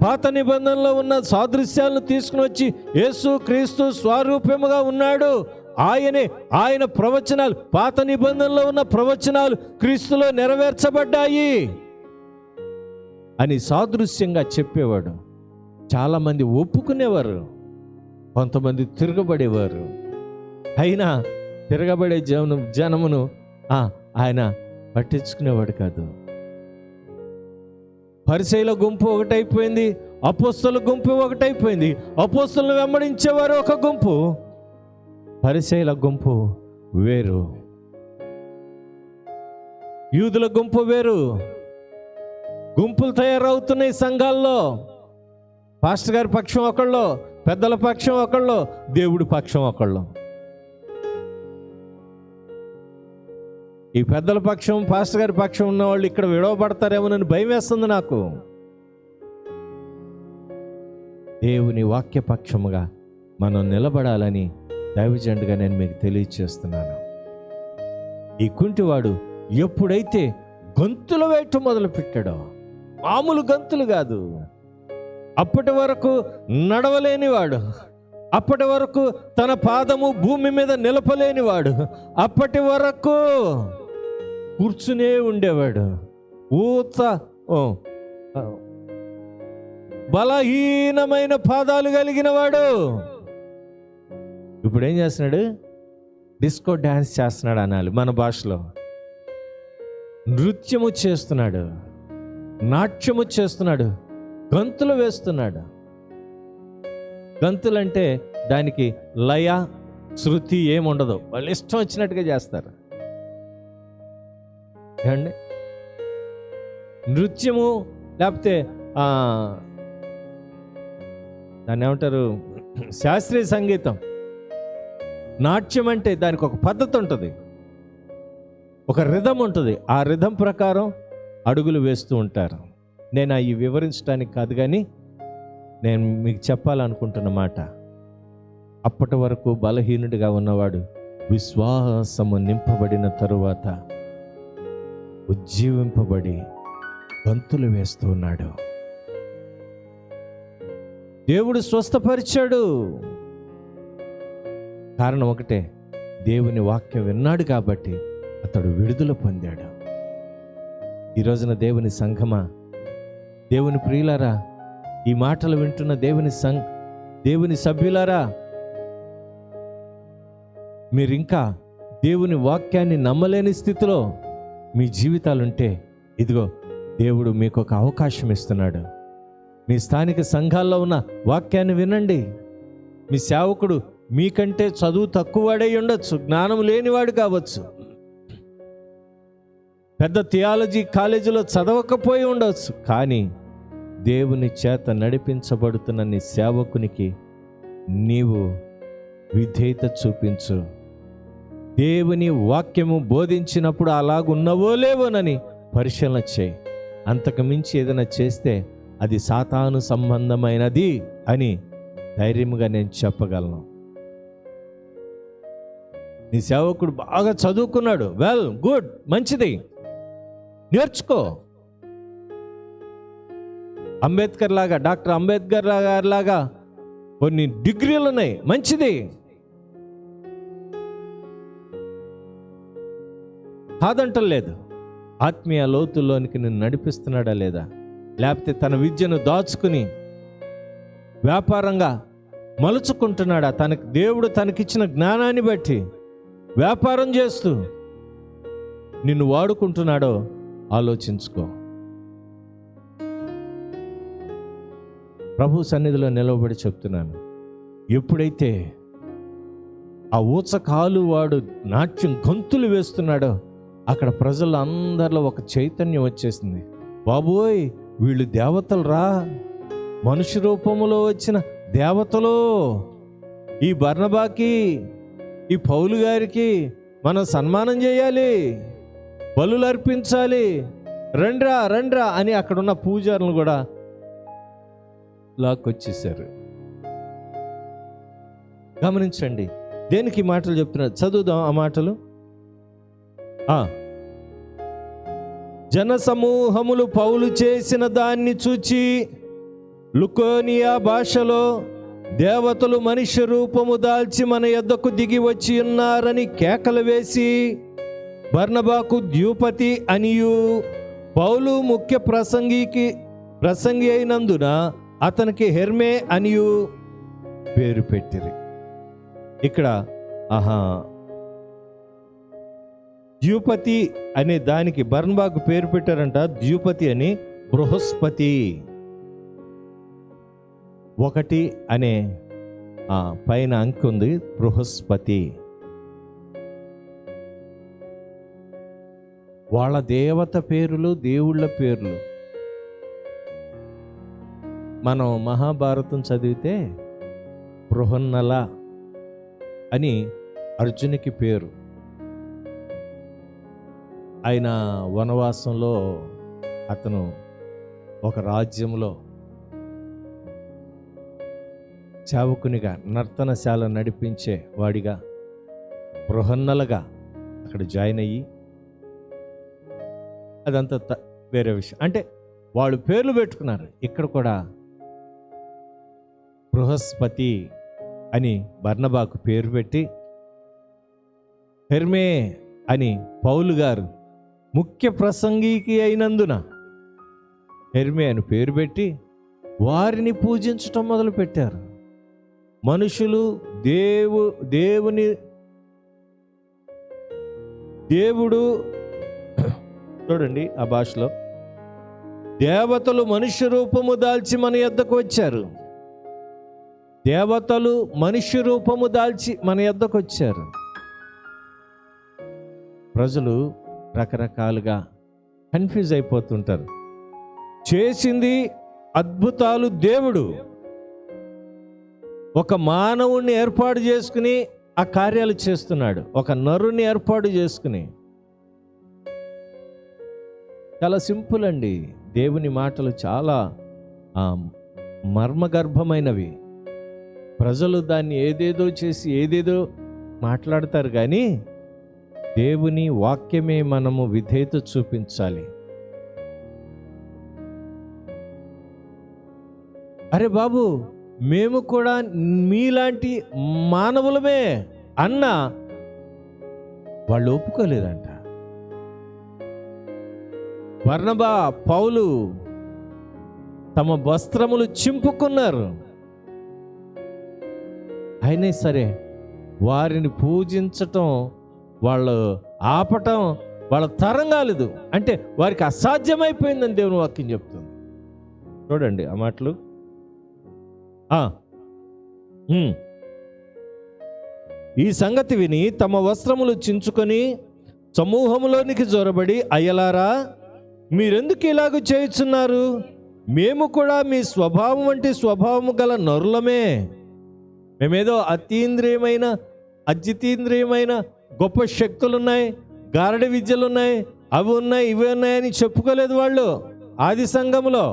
పాత నిబంధనలో ఉన్న సాదృశ్యాలను తీసుకుని వచ్చి యేసు క్రీస్తు స్వరూపముగా ఉన్నాడు, ఆయన ప్రవచనాలు, పాత నిబంధనలో ఉన్న ప్రవచనాలు క్రీస్తులో నెరవేర్చబడ్డాయి అని సాదృశ్యంగా చెప్పేవాడు. చాలామంది ఒప్పుకునేవారు, కొంతమంది తిరగబడేవారు. అయినా తిరగబడే జనమును ఆయన పట్టించుకునేవాడు కాదు. పరిసయ్యుల గుంపు ఒకటైపోయింది, అపోస్తలుల గుంపు ఒకటైపోయింది. అపోస్తలులను వెంబడించేవారు ఒక గుంపు, పరిసయ్యుల గుంపు వేరు, యూదుల గుంపు వేరు. గుంపులు తయారవుతున్నాయి సంఘాల్లో. పాస్టర్ గారి పక్షం ఒకళ్ళు, పెద్దల పక్షం ఒకళ్ళు, దేవుడి పక్షం ఒకళ్ళు. ఈ పెద్దల పక్షం, పాస్టర్ గారి పక్షం ఉన్న వాళ్ళు ఇక్కడ విడవబడతారేమోనని భయం వేస్తుంది నాకు. దేవుని వాక్య పక్షముగా మనం నిలబడాలని దైవజనుడిగా నేను మీకు తెలియచేస్తున్నాను. ఈ కుంటివాడు ఎప్పుడైతే గంతులు వేయటం మొదలుపెట్టాడో, మామూలు గంతులు కాదు, అప్పటి వరకు నడవలేనివాడు, అప్పటి వరకు తన పాదము భూమి మీద నిలపలేనివాడు, అప్పటి వరకు కూర్చునే ఉండేవాడు, బలహీనమైన పాదాలు కలిగిన వాడు. ఇప్పుడు ఏం చేస్తున్నాడు? డిస్కో డ్యాన్స్ చేస్తున్నాడు అనాలి మన భాషలో. నృత్యము చేస్తున్నాడు, నాట్యము చేస్తున్నాడు, గంతులు వేస్తున్నాడు. గంతులంటే దానికి లయ, శృతి ఏముండదు, వాళ్ళు ఇష్టం వచ్చినట్టుగా చేస్తారు. ఏమండి? నృత్యము లేకపోతే దాన్ని ఏమంటారు, శాస్త్రీయ సంగీతం. నాట్యం అంటే దానికి ఒక పద్ధతి ఉంటుంది, ఒక రిథం ఉంటుంది. ఆ రిథం ప్రకారం అడుగులు వేస్తూ ఉంటారు. నేను అవి వివరించడానికి కాదు, కానీ నేను మీకు చెప్పాలనుకుంటున్న మాట, అప్పటి వరకు బలహీనుడిగా ఉన్నవాడు విశ్వాసము నింపబడిన తరువాత ఉజ్జీవింపబడి గంతులు వేస్తూ ఉన్నాడు. దేవుడు స్వస్థపరిచాడు. కారణం ఒకటే, దేవుని వాక్యం విన్నాడు కాబట్టి అతడు విడుదల పొందాడు. ఈ రోజున దేవుని సంఘమా, దేవుని ప్రియులారా, ఈ మాటలు వింటున్న దేవుని సభ్యులారా, మీరింకా దేవుని వాక్యాన్ని నమ్మలేని స్థితిలో మీ జీవితాలుంటే, ఇదిగో దేవుడు మీకు ఒక అవకాశం ఇస్తున్నాడు. మీ స్థానిక సంఘాల్లో ఉన్న వాక్యాన్ని వినండి. మీ సేవకుడు మీకంటే చదువు తక్కువవాడై ఉండొచ్చు, జ్ఞానం లేనివాడు కావచ్చు, పెద్ద థియాలజీ కాలేజీలో చదవకపోయి ఉండవచ్చు, కానీ దేవుని చేత నడిపించబడుతున్న నీ సేవకునికి నీవు విధేయత చూపించు. దేవుని వాక్యము బోధించినప్పుడు అలాగున్నవో లేవోనని పరిశీలన చేయి. అంతకు మించి ఏదైనా చేస్తే అది సాతాను సంబంధమైనది అని ధైర్యముగా నేను చెప్పగలను. నీ సేవకుడు బాగా చదువుకున్నాడు, వెల్ గుడ్, మంచిది, నేర్చుకో. అంబేద్కర్ లాగా, డాక్టర్ అంబేద్కర్ గారిలాగా కొన్ని డిగ్రీలు ఉన్నాయి, మంచిది, కాదంటలేదు. ఆత్మీయ లోతుల్లోనికి నిన్ను నడిపిస్తున్నాడా లేదా? లేకపోతే తన విద్యను దాచుకుని వ్యాపారంగా మలుచుకుంటున్నాడా? దేవుడు తనకిచ్చిన జ్ఞానాన్ని బట్టి వ్యాపారం చేస్తూ నిన్ను వాడుకుంటున్నాడో ఆలోచించుకో. ప్రభు సన్నిధిలో నిలవబడి చెప్తున్నాను, ఎప్పుడైతే ఆ ఊచకాలు వాడు నాట్యం గంతులు వేస్తున్నాడో అక్కడ ప్రజల అందరిలో ఒక చైతన్యం వచ్చేసింది. బాబోయ్, వీళ్ళు దేవతలు రా, మనుష్య రూపంలో వచ్చిన దేవతలు. ఈ బర్నబాకి, ఈ పౌలు గారికి మనం సన్మానం చేయాలి, బలులు అర్పించాలి, రండ్రా రండ్రా అని అక్కడున్న పూజారులు కూడా లాక్కొచ్చేసారు. గమనించండి, దేనికి ఈ మాటలు చెప్తున్నారు? చదువుదాం ఆ మాటలు. జన సమూహములు పౌలు చేసిన దాన్ని చూచి లుకోనియా భాషలో, దేవతలు మనుష్య రూపము దాల్చి మన యొద్దకు దిగి వచ్చి ఉన్నారని కేకలు వేసి, బర్నబాకు ద్యూపతి అనియు, పౌలు ముఖ్య ప్రసంగి అయినందున అతనికి హెర్మే అనియు పేరు పెట్టిరి. ఇక్కడ ద్యూపతి అనే దానికి బర్నబాకు పేరు పెట్టారంట. ద్యూపతి అని బృహస్పతి, ఒకటి అనే పైన అంకె ఉంది, బృహస్పతి. వాళ్ళ దేవత పేర్లు, దేవుళ్ళ పేర్లు. మనం మహాభారతం చదివితే బృహన్నల అని అర్జునికి పేరు. ఆయన వనవాసంలో అతను ఒక రాజ్యంలో సేవకునిగా, నర్తనశాల నడిపించే వాడిగా, బృహన్నలుగా అక్కడ జాయిన్ అయ్యి, అదంతా వేరే విషయం. అంటే వాళ్ళు పేర్లు పెట్టుకున్నారు. ఇక్కడ కూడా బృహస్పతి అని బర్నబాకు పేరు పెట్టి, హెర్మే అని పౌలు గారు ముఖ్య ప్రసంగికి అయినందున హెర్మే అని పేరు పెట్టి వారిని పూజించటం మొదలుపెట్టారు. మనుషులు దేవుడు చూడండి, ఆ భాషలో దేవతలు మనుష్య రూపము దాల్చి మన యొద్దకు వచ్చారు. దేవతలు మనుష్య రూపము దాల్చి మన యొద్దకు వచ్చారు. ప్రజలు రకరకాలుగా కన్ఫ్యూజ్ అయిపోతుంటారు. చేసింది అద్భుతాలు దేవుడు. ఒక మానవుణ్ణి ఏర్పాటు చేసుకుని ఆ కార్యాలు చేస్తున్నాడు. ఒక నరుని ఏర్పాటు చేసుకుని. చాలా సింపుల్ అండి. దేవుని మాటలు చాలా మర్మగర్భమైనవి. ప్రజలు దాన్ని ఏదేదో చేసి ఏదేదో మాట్లాడతారు, కానీ దేవుని వాక్యమే మనము విధేయత చూపించాలి. అరే బాబు, మేము కూడా మీలాంటి మానవులమే అన్న వాళ్ళు ఒప్పుకోలేదంట. బర్నబా, పౌలు తమ వస్త్రములు చింపుకున్నారు. అయినా సరే వారిని పూజించటం, వాళ్ళు ఆపటం వాళ్ళ తరం కాలేదు. అంటే వారికి అసాధ్యమైపోయిందని దేవుని వాక్యం చెప్తుంది. చూడండి ఆ మాటలు. ఈ సంగతి విని తమ వస్త్రములు చించుకొని సమూహములోనికి జొరబడి, అయ్యలారా, మీరెందుకు ఇలాగ చేయుచున్నారు? మేము కూడా మీ స్వభావం వంటి స్వభావము గల నరులమే. మేమేదో అద్వితీంద్రియమైన గొప్ప శక్తులున్నాయి, గారడి విద్యలున్నాయి, అవి ఉన్నాయి, ఇవి ఉన్నాయని చెప్పుకోలేదు వాళ్ళు. ఆది సంఘములో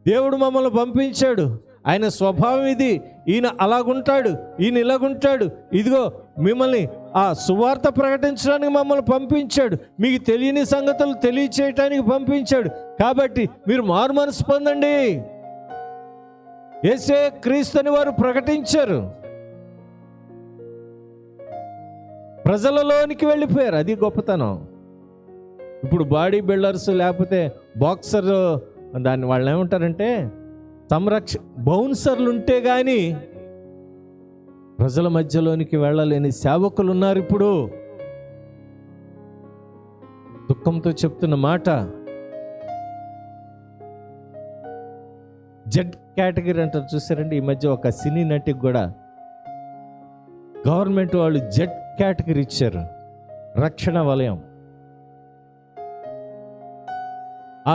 దేవుడు మమ్మల్ని పంపించాడు, ఆయన స్వభావం ఇది, ఈయన అలాగుంటాడు, ఈయన ఇలాగుంటాడు, ఇదిగో మిమ్మల్ని ఆ సువార్త ప్రకటించడానికి మమ్మల్ని పంపించాడు, మీకు తెలియని సంగతులు తెలియచేయటానికి పంపించాడు, కాబట్టి మీరు మారు మనసు పొందండి. యేసే క్రీస్తుని వారు ప్రకటించారు, ప్రజలలోనికి వెళ్ళిపోయారు. అది గొప్పతనం. ఇప్పుడు బాడీ బిల్డర్స్ లేకపోతే బాక్సర్, దాన్ని వాళ్ళు ఏమంటారంటే బౌన్సర్లు ఉంటే కానీ ప్రజల మధ్యలోనికి వెళ్ళలేని సేవకులు ఉన్నారు. ఇప్పుడు దుఃఖంతో చెప్తున్న మాట, జెడ్ కేటగిరీ అంటారు చూసారండి. ఈ మధ్య ఒక సినీ నటికి కూడా గవర్నమెంట్ వాళ్ళు జెడ్ కేటగిరీ ఇచ్చారు, రక్షణ వలయం.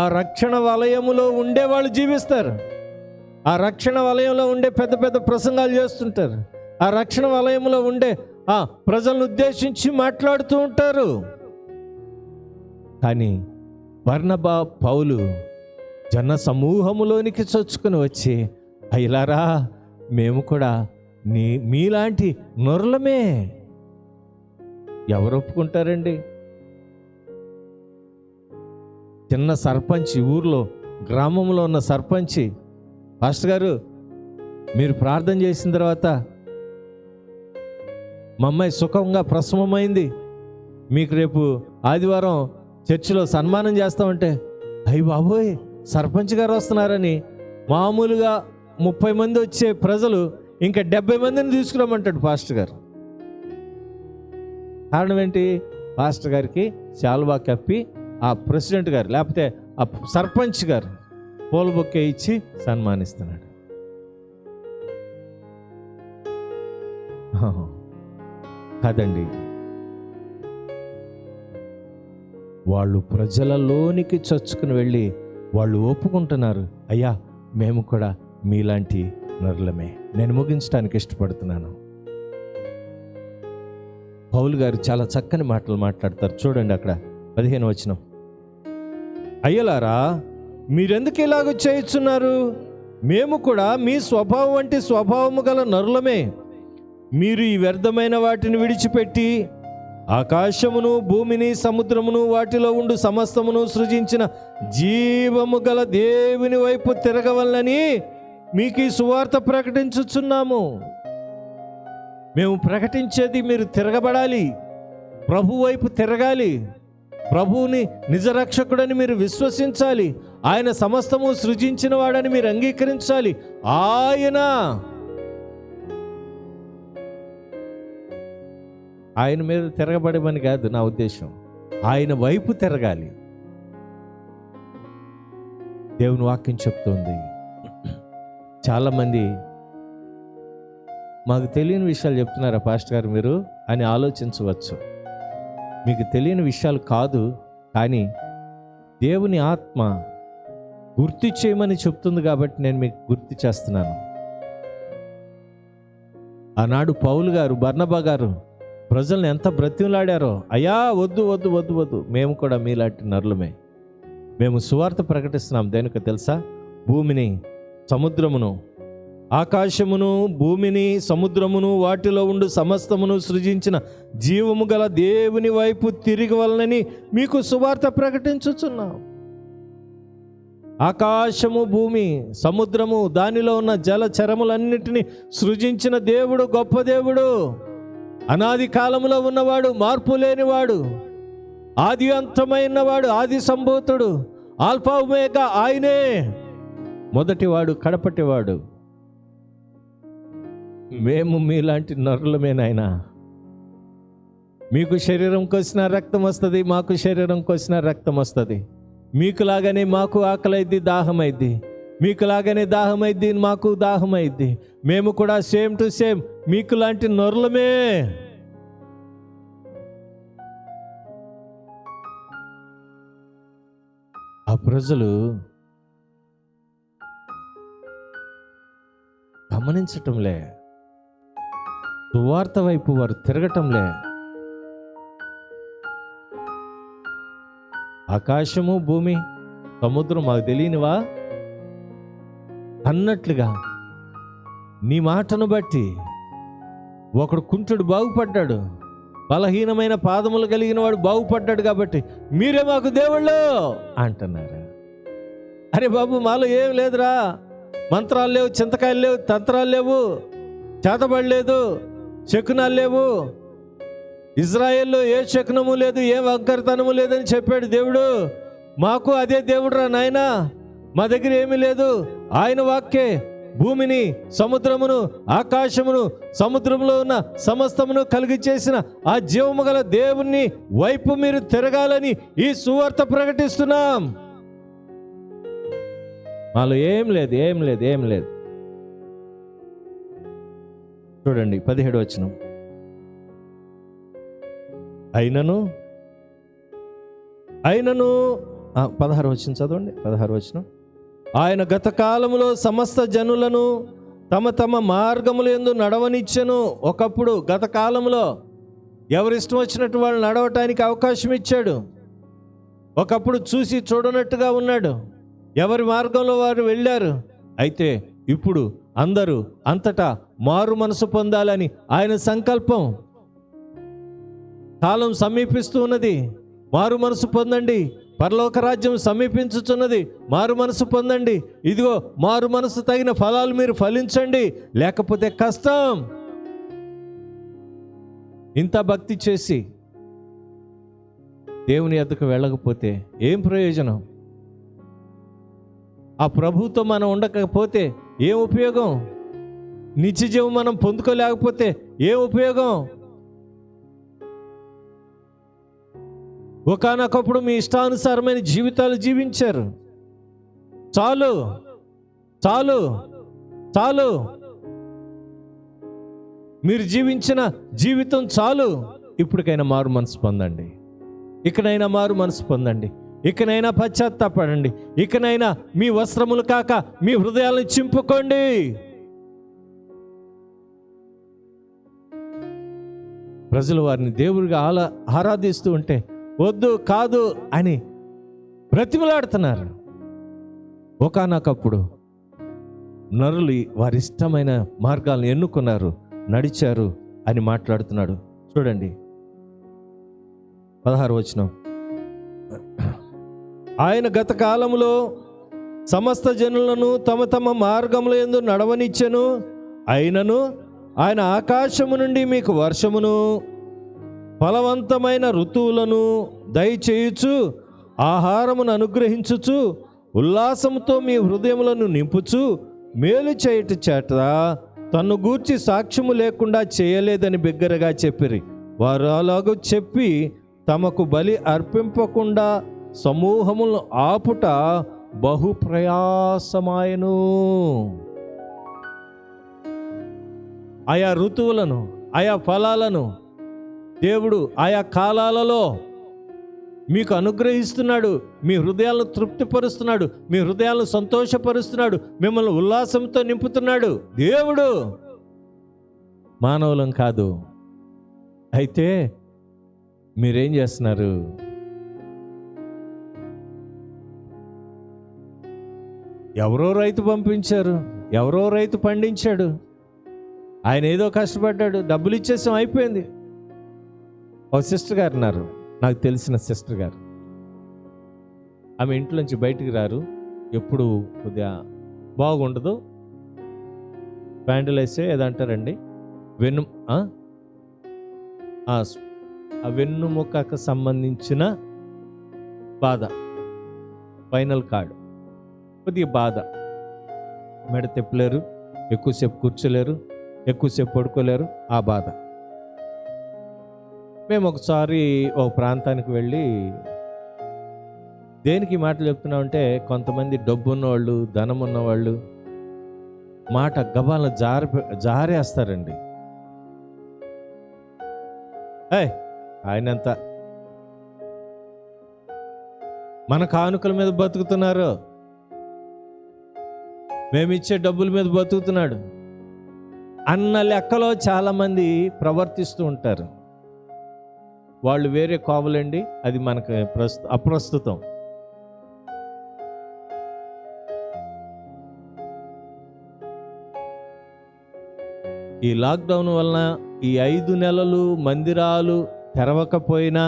ఆ రక్షణ వలయములో ఉండే వాళ్ళు జీవిస్తారు, ఆ రక్షణ వలయంలో ఉండే పెద్ద పెద్ద ప్రసంగాలు చేస్తుంటారు, ఆ రక్షణ వలయంలో ఉండే ప్రజలను ఉద్దేశించి మాట్లాడుతూ ఉంటారు. కానీ బర్నబా, పౌలు జన సమూహములోనికి చొచ్చుకొని వచ్చి, అయ్యలారా, మేము కూడా మీలాంటి నరులమే. ఎవరు ఒప్పుకుంటారండి? చిన్న సర్పంచి, ఊర్లో గ్రామంలో ఉన్న సర్పంచి, పాస్టర్ గారు మీరు ప్రార్థన చేసిన తర్వాత మా అమ్మాయి సుఖంగా ప్రసవమైంది, మీకు రేపు ఆదివారం చర్చిలో సన్మానం చేస్తామంటే, అయ్యి బాబోయ్ సర్పంచ్ గారు వస్తున్నారని మామూలుగా 30 మంది వచ్చే ప్రజలు ఇంకా 70 మందిని తీసుకురామంటాడు పాస్టర్ గారు. కారణం ఏంటి? పాస్టర్ గారికి శాల్వా కప్పి ఆ ప్రెసిడెంట్ గారు లేకపోతే ఆ సర్పంచ్ గారు పూల బొక్కే ఇచ్చి సన్మానిస్తున్నాడు. కాదండి, వాళ్ళు ప్రజలలోనికి చొచ్చుకుని వెళ్ళి వాళ్ళు ఒప్పుకుంటున్నారు, అయ్యా మేము కూడా మీలాంటి నరులమే. నేను ముగించడానికి ఇష్టపడుతున్నాను. పౌలు గారు చాలా చక్కని మాటలు మాట్లాడతారు. చూడండి అక్కడ 15వ వచనం, అయ్యలారా, మీరెందుకు ఇలాగ చేయుచున్నారు? మేము కూడా మీ స్వభావం వంటి స్వభావము గల నరులమే. మీరు ఈ వ్యర్థమైన వాటిని విడిచిపెట్టి ఆకాశమును, భూమిని, సముద్రమును, వాటిలో ఉండు సమస్తమును సృజించిన జీవము గల దేవుని వైపు తిరగవలనని మీకు ఈ సువార్త ప్రకటించుచున్నాము. మేము ప్రకటించేది మీరు తిరగబడాలి, ప్రభు వైపు తిరగాలి, ప్రభువుని నిజరక్షకుడని మీరు విశ్వసించాలి, ఆయన సమస్తము సృజించిన వాడని మీరు అంగీకరించాలి. ఆయన మీద తిరగబడమని కాదు నా ఉద్దేశం, ఆయన వైపు తిరగాలి. దేవుని వాక్యం చెప్తుంది, చాలామంది మాకు తెలియని విషయాలు చెప్తున్నారా పాస్టర్ గారు మీరు అని ఆలోచించవచ్చు. మీకు తెలియని విషయాలు కాదు, కానీ దేవుని ఆత్మ గుర్తు చేయమని చెప్తుంది కాబట్టి నేను మీకు గుర్తు చేస్తున్నాను. ఆనాడు పౌలు గారు, బర్నబా గారు ప్రజల్ని ఎంత బ్రతిమలాడారో, అయ్యా వద్దు వద్దు వద్దు వద్దు, మేము కూడా మీలాంటి నరులమే, మేము సువార్త ప్రకటిస్తున్నాం. దేనికో తెలుసా? భూమిని, సముద్రమును, ఆకాశమును భూమిని సముద్రమును వాటిలో ఉండు సమస్తమును సృజించిన జీవము గల దేవుని వైపు తిరిగవలనని మీకు సువార్త ప్రకటించుచున్నాం. ఆకాశము భూమి సముద్రము దానిలో ఉన్న జలచరములన్నిటినీ సృజించిన దేవుడు గొప్ప దేవుడు, అనాది కాలములో ఉన్నవాడు, మార్పు లేనివాడు, ఆది అంతమైనవాడు, ఆది సంభూతుడు, ఆల్ఫా ఒమేగా ఆయనే, మొదటివాడు కడపటివాడు. మేము మీలాంటి నరులమేనాయనా. మీకు శరీరం కోసిన రక్తం వస్తుంది, మాకు శరీరం కోసిన రక్తం వస్తుంది. మీకులాగానే మాకు ఆకలైద్ది, దాహమైద్ది. మీకులాగానే దాహమైద్ది, మాకు దాహమైద్ది. మేము కూడా సేమ్ టు సేమ్ మీకులాంటి నరులమే. ఆ ప్రజలు గమనించటంలే, సువార్త వైపు వారు తిరగటంలే. ఆకాశము భూమి సముద్రం మాకు తెలియనివా అన్నట్లుగా నీ మాటను బట్టి ఒకడు కుంటుడు బాగుపడ్డాడు, బలహీనమైన పాదములు కలిగిన వాడు బాగుపడ్డాడు కాబట్టి మీరే మాకు దేవుళ్ళు అంటున్నారు. అరే బాబు, మాలో ఏం లేదురా, మంత్రాలు లేవు, చింతకాయలు లేవు, తంత్రాలు లేవు, చేతబడలేదు, శకునాలు లేవు. ఇజ్రాయెల్లో ఏ శకునము లేదు, ఏ వంకరతనము లేదని చెప్పాడు దేవుడు. మాకు అదే దేవుడురా నాయనా. మా దగ్గర ఏమీ లేదు, ఆయన వాక్యే భూమిని సముద్రమును ఆకాశమును సముద్రంలో ఉన్న సమస్తమును కలిగి చేసిన ఆ జీవము గల దేవుని వైపు మీరు తిరగాలని ఈ సువార్త ప్రకటిస్తున్నాం. మాలో ఏం లేదు, ఏం లేదు, ఏం లేదు. చూడండి 17వ వచనం. అయినను 16వ వచనం చదవండి. 16వ వచనం. ఆయన గత కాలములో సమస్త జనులను తమ తమ మార్గముల యందు నడవనిచ్చెను. ఒకప్పుడు గత కాలంలో ఎవరిష్టం వచ్చినట్టు వాళ్ళు నడవటానికి అవకాశం ఇచ్చాడు. ఒకప్పుడు చూసి చూడనట్టుగా ఉన్నాడు, ఎవరి మార్గంలో వారు వెళ్ళారు. అయితే ఇప్పుడు అందరూ అంతటా మారు మనసు పొందాలని ఆయన సంకల్పం. కాలం సమీపిస్తూ ఉన్నది, మారు మనసు పొందండి. పరలోక రాజ్యం సమీపించుచున్నది, మారు మనసు పొందండి. ఇదిగో మారు మనసు తగిన ఫలాలు మీరు ఫలించండి, లేకపోతే కష్టం. ఇంత భక్తి చేసి దేవుని యొద్దకు వెళ్ళకపోతే ఏం ప్రయోజనం? ఆ ప్రభుతో మనం ఉండకపోతే ఏం ఉపయోగం? నిత్య జీవం మనం పొందుకోలేకపోతే ఏం ఉపయోగం? ఒకానొకప్పుడు మీ ఇష్టానుసారమైన జీవితాలు జీవించారు. చాలు చాలు చాలు, మీరు జీవించిన జీవితం చాలు. ఇప్పటికైనా మారు మనసు పొందండి, ఇకనైనా మారు మనసు పొందండి, ఇకనైనా పశ్చాత్తాపడండి, ఇకనైనా మీ వస్త్రములు కాక మీ హృదయాలను చింపుకోండి. ప్రజలు వారిని దేవుడిగా ఆరాధిస్తూ ఉంటే వద్దు కాదు అని బ్రతిమలాడుతున్నారు. ఒకానొకప్పుడు నరులు వారి ఇష్టమైన మార్గాలను ఎన్నుకున్నారు, నడిచారు అని మాట్లాడుతున్నాడు. చూడండి 16వ వచనం. ఆయన గత కాలములో సమస్త జనులను తమ తమ మార్గముల యందు నడవనిచ్చెను. అయినను ఆయన ఆకాశము నుండి మీకు వర్షమును ఫలవంతమైన ఋతువులను దయచేయుచు ఆహారమును అనుగ్రహించుచు ఉల్లాసముతో మీ హృదయములను నింపుచు మేలు చేయట చేత తన్ను గూర్చి సాక్ష్యము లేకుండా చేయలేదని బిగ్గరగా చెప్పిరి. వారు అలాగూ చెప్పి తమకు బలి అర్పింపకుండా సమూహములను ఆపుట బహు ప్రయాసమాయను. ఆయా ఋతువులను, ఆయా ఫలాలను దేవుడు ఆయా కాలాలలో మీకు అనుగ్రహిస్తున్నాడు. మీ హృదయాలను తృప్తిపరుస్తున్నాడు, మీ హృదయాలను సంతోషపరుస్తున్నాడు, మిమ్మల్ని ఉల్లాసంతో నింపుతున్నాడు దేవుడు, మానవులం కాదు. అయితే మీరేం చేస్తున్నారు? ఎవరో రైతు పంపించారు, ఎవరో రైతు పండించాడు, ఆయన ఏదో కష్టపడ్డాడు, డబ్బులు ఇచ్చేసాం, అయిపోయింది. ఒక సిస్టర్ గారు ఉన్నారు, నాకు తెలిసిన సిస్టర్ గారు. ఆమె ఇంట్లోంచి బయటికి రారు, ఎప్పుడు కొద్దిగా బాగుండదు, ప్యాంటులు వేస్తే ఏదంటారండి వెన్నుముకకు సంబంధించిన బాధ, ఫైనల్ కార్డ్ కొద్దిగా బాధ, మెడ తిప్పలేరు, ఎక్కువసేపు కూర్చోలేరు, ఎక్కువసేపు పడుకోలేరు, ఆ బాధ. మేము ఒకసారి ఒక ప్రాంతానికి వెళ్ళి, దేనికి ఈ మాటలు చెప్తున్నామంటే, కొంతమంది డబ్బు ఉన్నవాళ్ళు, ధనం ఉన్నవాళ్ళు మాట గబాలను జారేస్తారండి. ఆయనంత మన కానుకల మీద బతుకుతున్నారు, మేమిచ్చే డబ్బుల మీద బతుకుతున్నాడు అన్న లెక్కలో చాలామంది ప్రవర్తిస్తూ ఉంటారు. వాళ్ళు వేరే కోవలండి, అది మనకు అప్రస్తుతం. ఈ లాక్డౌన్ వలన ఈ 5 నెలలు మందిరాలు తెరవకపోయినా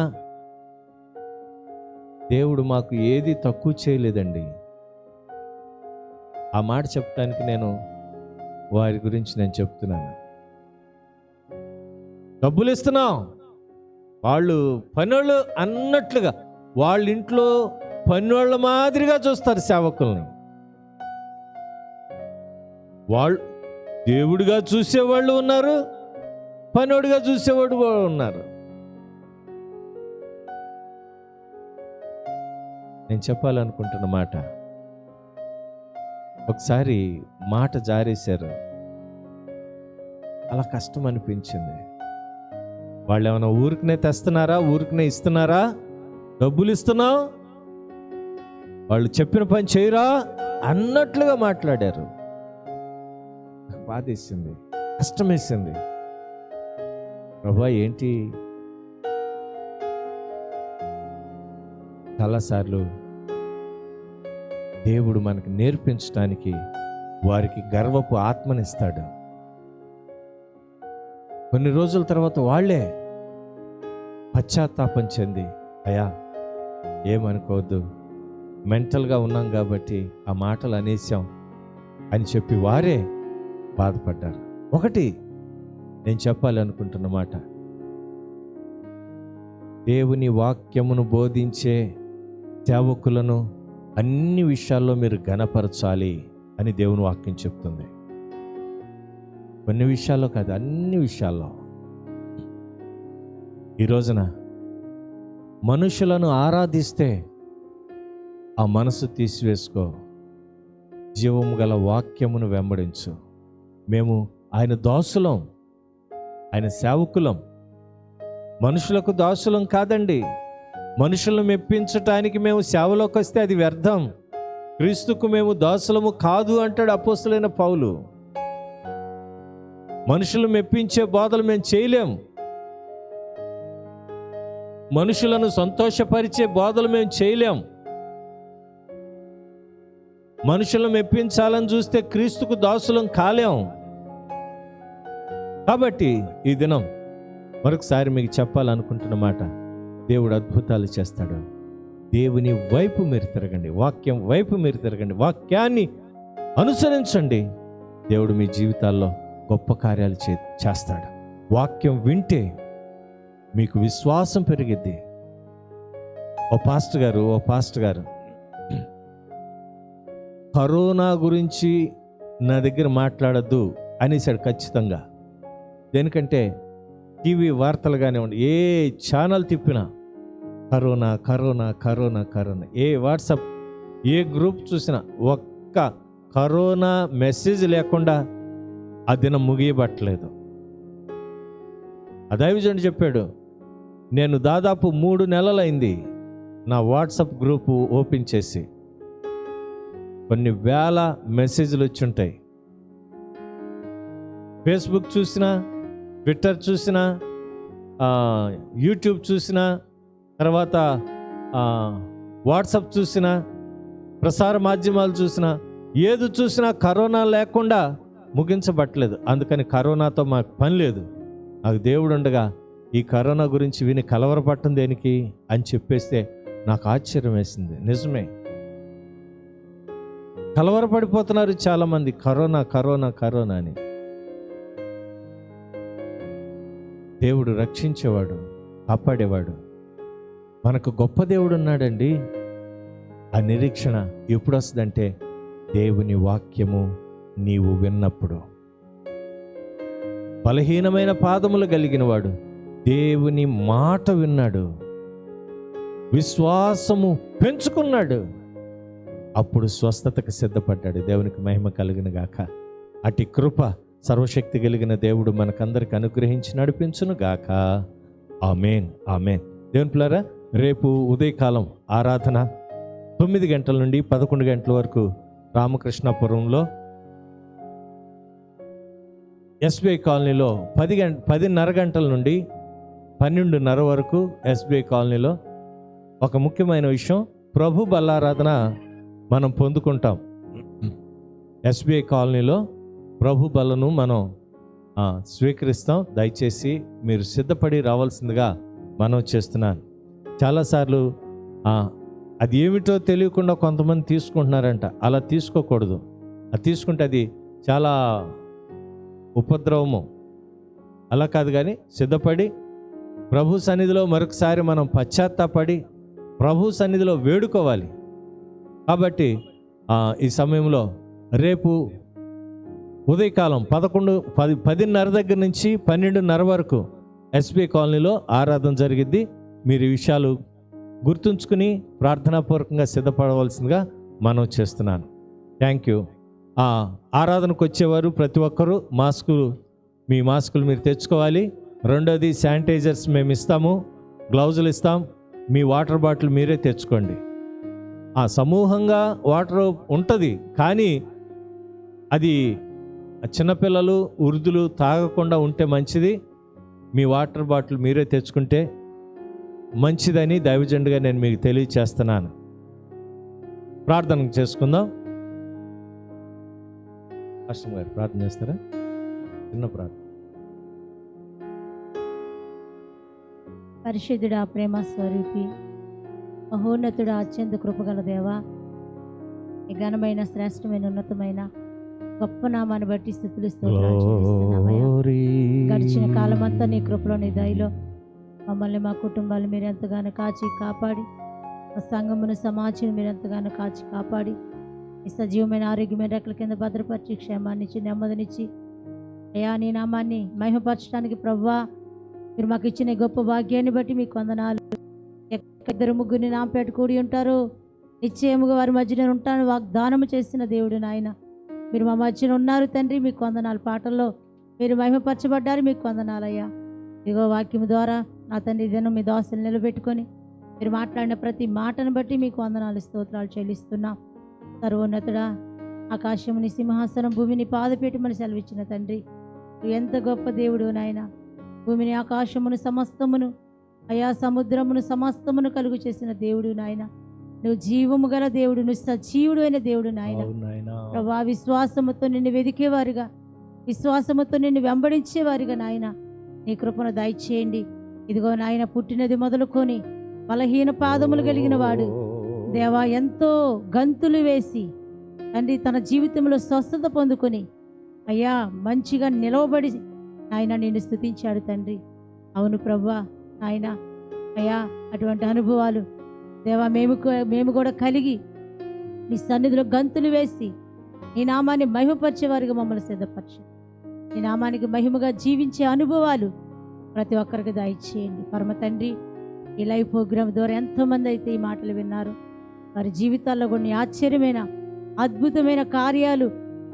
దేవుడు మాకు ఏది తక్కువ చేయలేదండి. ఆ మాట చెప్పడానికి వారి గురించి నేను చెప్తున్నాను. డబ్బులు ఇస్తున్నాం, వాళ్ళు పనోళ్ళు అన్నట్లుగా వాళ్ళ ఇంట్లో పనోళ్ళ మాదిరిగా చూస్తారు సేవకుల్ని. వాళ్ళు దేవుడిగా చూసేవాళ్ళు ఉన్నారు, పనోడిగా చూసేవాడు ఉన్నారు. నేను చెప్పాలనుకుంటున్న మాట, ఒకసారి మాట జారేశారు, అలా కష్టం అనిపించింది. వాళ్ళు ఏమైనా ఊరికనే తెస్తున్నారా, ఊరికనే ఇస్తున్నారా, డబ్బులు ఇస్తున్నాం, వాళ్ళు చెప్పిన పని చేయరా అన్నట్లుగా మాట్లాడారు. బాధేసింది, కష్టం వేసింది. ప్రభా ఏంటి? చాలాసార్లు దేవుడు మనకు నేర్పించడానికి వారికి గర్వపు ఆత్మనిస్తాడు. కొన్ని రోజుల తర్వాత వాళ్ళే పశ్చాత్తాపం చెంది, అయ్యా ఏమనుకోవద్దు, మెంటల్గా ఉన్నాం కాబట్టి ఆ మాటలు అనేసాం అని చెప్పి వారే బాధపడ్డారు. ఒకటి నేను చెప్పాలనుకుంటున్న మాట, దేవుని వాక్యమును బోధించే సేవకులను అన్ని విషయాల్లో మీరు ఘనపరచాలి అని దేవుని వాక్యం చెప్తుంది. కొన్ని విషయాల్లో కాదు, అన్ని విషయాల్లో. ఈ రోజున మనుషులను ఆరాధిస్తే ఆ మనసు తీసివేసుకో, జీవము గల వాక్యమును వెంబడించు. మేము ఆయన దాసులం, ఆయన సేవకులం, మనుషులకు దాసులం కాదండి. మనుషులను మెప్పించటానికి మేము సేవలోకి వస్తే అది వ్యర్థం. క్రీస్తుకు మేము దాసులము కాదు అంటాడు అపోస్తలుడైన పౌలు. మనుషులు మెప్పించే బోధలు మేము చేయలేం, మనుషులను సంతోషపరిచే బోధలు మేము చేయలేం. మనుషులను మెప్పించాలని చూస్తే క్రీస్తుకు దాసులం కాలేం. కాబట్టి ఈ దినం మరొకసారి మీకు చెప్పాలనుకుంటున్న మాట, దేవుడు అద్భుతాలు చేస్తాడు. దేవుని వైపు మీరు తిరగండి, వాక్యం వైపు మీరు తిరగండి, వాక్యాన్ని అనుసరించండి. దేవుడు మీ జీవితాల్లో గొప్ప కార్యాలు చేస్తాడు. వాక్యం వింటే మీకు విశ్వాసం పెరిగిద్ది. ఓ పాస్టర్ గారు కరోనా గురించి నా దగ్గర మాట్లాడద్దు అనేసాడు ఖచ్చితంగా. దేనికంటే టీవీ వార్తలు కానివ్వండి, ఏ ఛానల్ తిప్పినా కరోనా కరోనా కరోనా కరోనా, ఏ వాట్సాప్ ఏ గ్రూప్ చూసినా ఒక్క కరోనా మెసేజ్ లేకుండా ఆ దినం ముగియబట్టలేదు. ఆ దైవజనుడు చెప్పాడు, నేను దాదాపు 3 నెలలైంది నా వాట్సాప్ గ్రూపు ఓపెన్ చేసి, కొన్ని వేల మెసేజ్లు వచ్చి ఉంటాయి. ఫేస్బుక్ చూసినా, ట్విట్టర్ చూసినా, యూట్యూబ్ చూసినా, తర్వాత వాట్సాప్ చూసినా, ప్రసార మాధ్యమాలు చూసినా ఏది చూసినా కరోనా లేకుండా ముగించబట్టలేదు. అందుకని కరోనాతో మాకు పని లేదు, నాకు దేవుడు ఉండగా ఈ కరోనా గురించి విని కలవరపట్టం దేనికి అని చెప్పేస్తే నాకు ఆశ్చర్యం వేసింది. నిజమే, కలవరపడిపోతున్నారు చాలామంది, కరోనా కరోనా కరోనా అని. దేవుడు రక్షించేవాడు, కాపాడేవాడు, మనకు గొప్ప దేవుడు ఉన్నాడండి. ఆ నిరీక్షణ ఎప్పుడు వస్తుందంటే దేవుని వాక్యము నీవు విన్నప్పుడు. బలహీనమైన పాదములు కలిగిన వాడు దేవుని మాట విన్నాడు, విశ్వాసము పెంచుకున్నాడు, అప్పుడు స్వస్థతకు సిద్ధపడ్డాడు. దేవునికి మహిమ కలిగిన గాక. అటు కృప సర్వశక్తి కలిగిన దేవుడు మనకందరికి అనుగ్రహించి నడిపించును గాక. ఆమేన్, ఆమేన్. దేవుని పిల్లారా, రేపు ఉదయకాలం ఆరాధన 9 గంటల నుండి 11 గంటల వరకు రామకృష్ణాపురంలో ఎస్బీఐ కాలనీలో 10:30 గంటల నుండి 12:30 వరకు ఎస్బీఐ కాలనీలో ఒక ముఖ్యమైన విషయం, ప్రభు బల్లారాధన మనం పొందుకుంటాం. ఎస్బీఐ కాలనీలో ప్రభు బలను మనం స్వీకరిస్తాం. దయచేసి మీరు సిద్ధపడి రావాల్సిందిగా మనం చేస్తున్నాను. చాలాసార్లు అది ఏమిటో తెలియకుండా కొంతమంది తీసుకుంటున్నారంట. అలా తీసుకోకూడదు. అది తీసుకుంటే అది చాలా ఉపద్రవము. అలా కాదు, కానీ సిద్ధపడి ప్రభు సన్నిధిలో మరొకసారి మనం పశ్చాత్తాపడి ప్రభు సన్నిధిలో వేడుకోవాలి. కాబట్టి ఈ సమయంలో రేపు ఉదయకాలం 10:30 దగ్గర నుంచి 12:30 వరకు ఎస్బీఐ కాలనీలో ఆరాధన జరిగిద్ది. మీరు ఈ విషయాలు గుర్తుంచుకుని ప్రార్థనాపూర్వకంగా సిద్ధపడవలసిందిగా మనం చేస్తున్నాను. Thank you. ఆరాధనకు వచ్చేవారు ప్రతి ఒక్కరూ మీ మాస్కులు మీరు తెచ్చుకోవాలి. రెండోది, శానిటైజర్స్ మేము ఇస్తాము, గ్లౌజులు ఇస్తాం. మీ వాటర్ బాటిల్ మీరే తెచ్చుకోండి. సమూహంగా వాటర్ ఉంటుంది, కానీ అది చిన్నపిల్లలు వృద్ధులు తాగకుండా ఉంటే మంచిది. మీ వాటర్ బాటిల్ మీరే తెచ్చుకుంటే మంచిదని దైవజనుడిగా నేను మీకు తెలియచేస్తున్నాను. ప్రార్థన చేసుకుందాం. కష్టం గారు ప్రార్థన చేస్తారా? చిన్న ప్రార్థన. పరిశుద్ధుడా, ప్రేమ స్వరూపి, మహోన్నతుడా, అత్యంత కృపగల దేవా, ఈ ఘనమైన శ్రేష్టమైన ఉన్నతమైన గొప్ప నామాన్ని బట్టి స్తుతులు స్తోత్రాలు చెల్లిస్తున్నామయ్యా. గడిచిన కాలమంతా నీ కృపలో నీ దయలో మమ్మల్ని మా కుటుంబాలు మీరు ఎంతగానో కాచి కాపాడి, మా సంఘమును సమాజం మీరు ఎంతగానో కాచి కాపాడి, ఈ సజీవమైన ఆరోగ్యమైన రెక్కల కింద భద్రపరిచి క్షేమాన్నిచ్చి నెమ్మదినిచ్చి అయ్యా నీ నామాన్ని మహిమపరచడానికి ప్రభువా మీరు మాకు ఇచ్చిన గొప్ప భాగ్యాన్ని బట్టి మీకు వందనాలు. 2-3 నాంపేట కూడి ఉంటారు, నిశ్చయముగా వారి మధ్యన ఉంటాను వాగ్దానము చేసిన దేవుడు నాయన. మీరు మా మధ్యన ఉన్నారు తండ్రి, మీకు వందనాలు. పాటల్లో మీరు మహిమపరచబడ్డారు, మీకు వందనాలయ్యా. ఇదిగో వాక్యం ద్వారా నా తండ్రి దినం మీ దాసులు నిలబెట్టుకొని మీరు మాట్లాడిన ప్రతి మాటను బట్టి మీకు వందనాలు స్తోత్రాలు చెల్లిస్తున్నాం. సర్వోన్నతుడా, ఆకాశముని సింహాసనం భూమిని పాదపీఠమని సెలవిచ్చిన తండ్రి, నువ్వు ఎంత గొప్ప దేవుడు నాయన. భూమిని ఆకాశమును సమస్తమును అయా సముద్రమును సమస్తమును కలుగు చేసిన దేవుడు నాయన. నువ్వు జీవము గల దేవుడు, నువ్వు సజీవుడు అయిన దేవుడు నాయన. ప్రభా, విశ్వాసముతో నిన్ను వెదికేవారుగా, విశ్వాసముతో నిన్ను వెంబడించేవారుగా నాయన నీ కృపను దయచేయండి. ఇదిగో నాయన, పుట్టినది మొదలుకొని బలహీన పాదములు కలిగిన వాడు దేవా ఎంతో గంతులు వేసి తండ్రి తన జీవితంలో స్వస్థత పొందుకొని అయ్యా మంచిగా నిలవబడి నాయన నిన్ను స్తుతించాడు తండ్రి. అవును ప్రభువా నాయన, అయ్యా అటువంటి అనుభవాలు దేవా మేము కూడా కలిగి నీ సన్నిధిలో గంతులు వేసి నీ నామాన్ని మహిమపరిచేవారిగా మమ్మల్ని సిద్ధపరచు. నీ నామానికి మహిమగా జీవించే అనుభవాలు ప్రతి ఒక్కరికి దయచేయండి. పరమ తండ్రి, ఈ లైవ్ ప్రోగ్రామ్ ద్వారా ఎంతోమంది అయితే ఈ మాటలు విన్నారు, వారి జీవితాల్లో కొన్ని ఆశ్చర్యమైన అద్భుతమైన కార్యాలు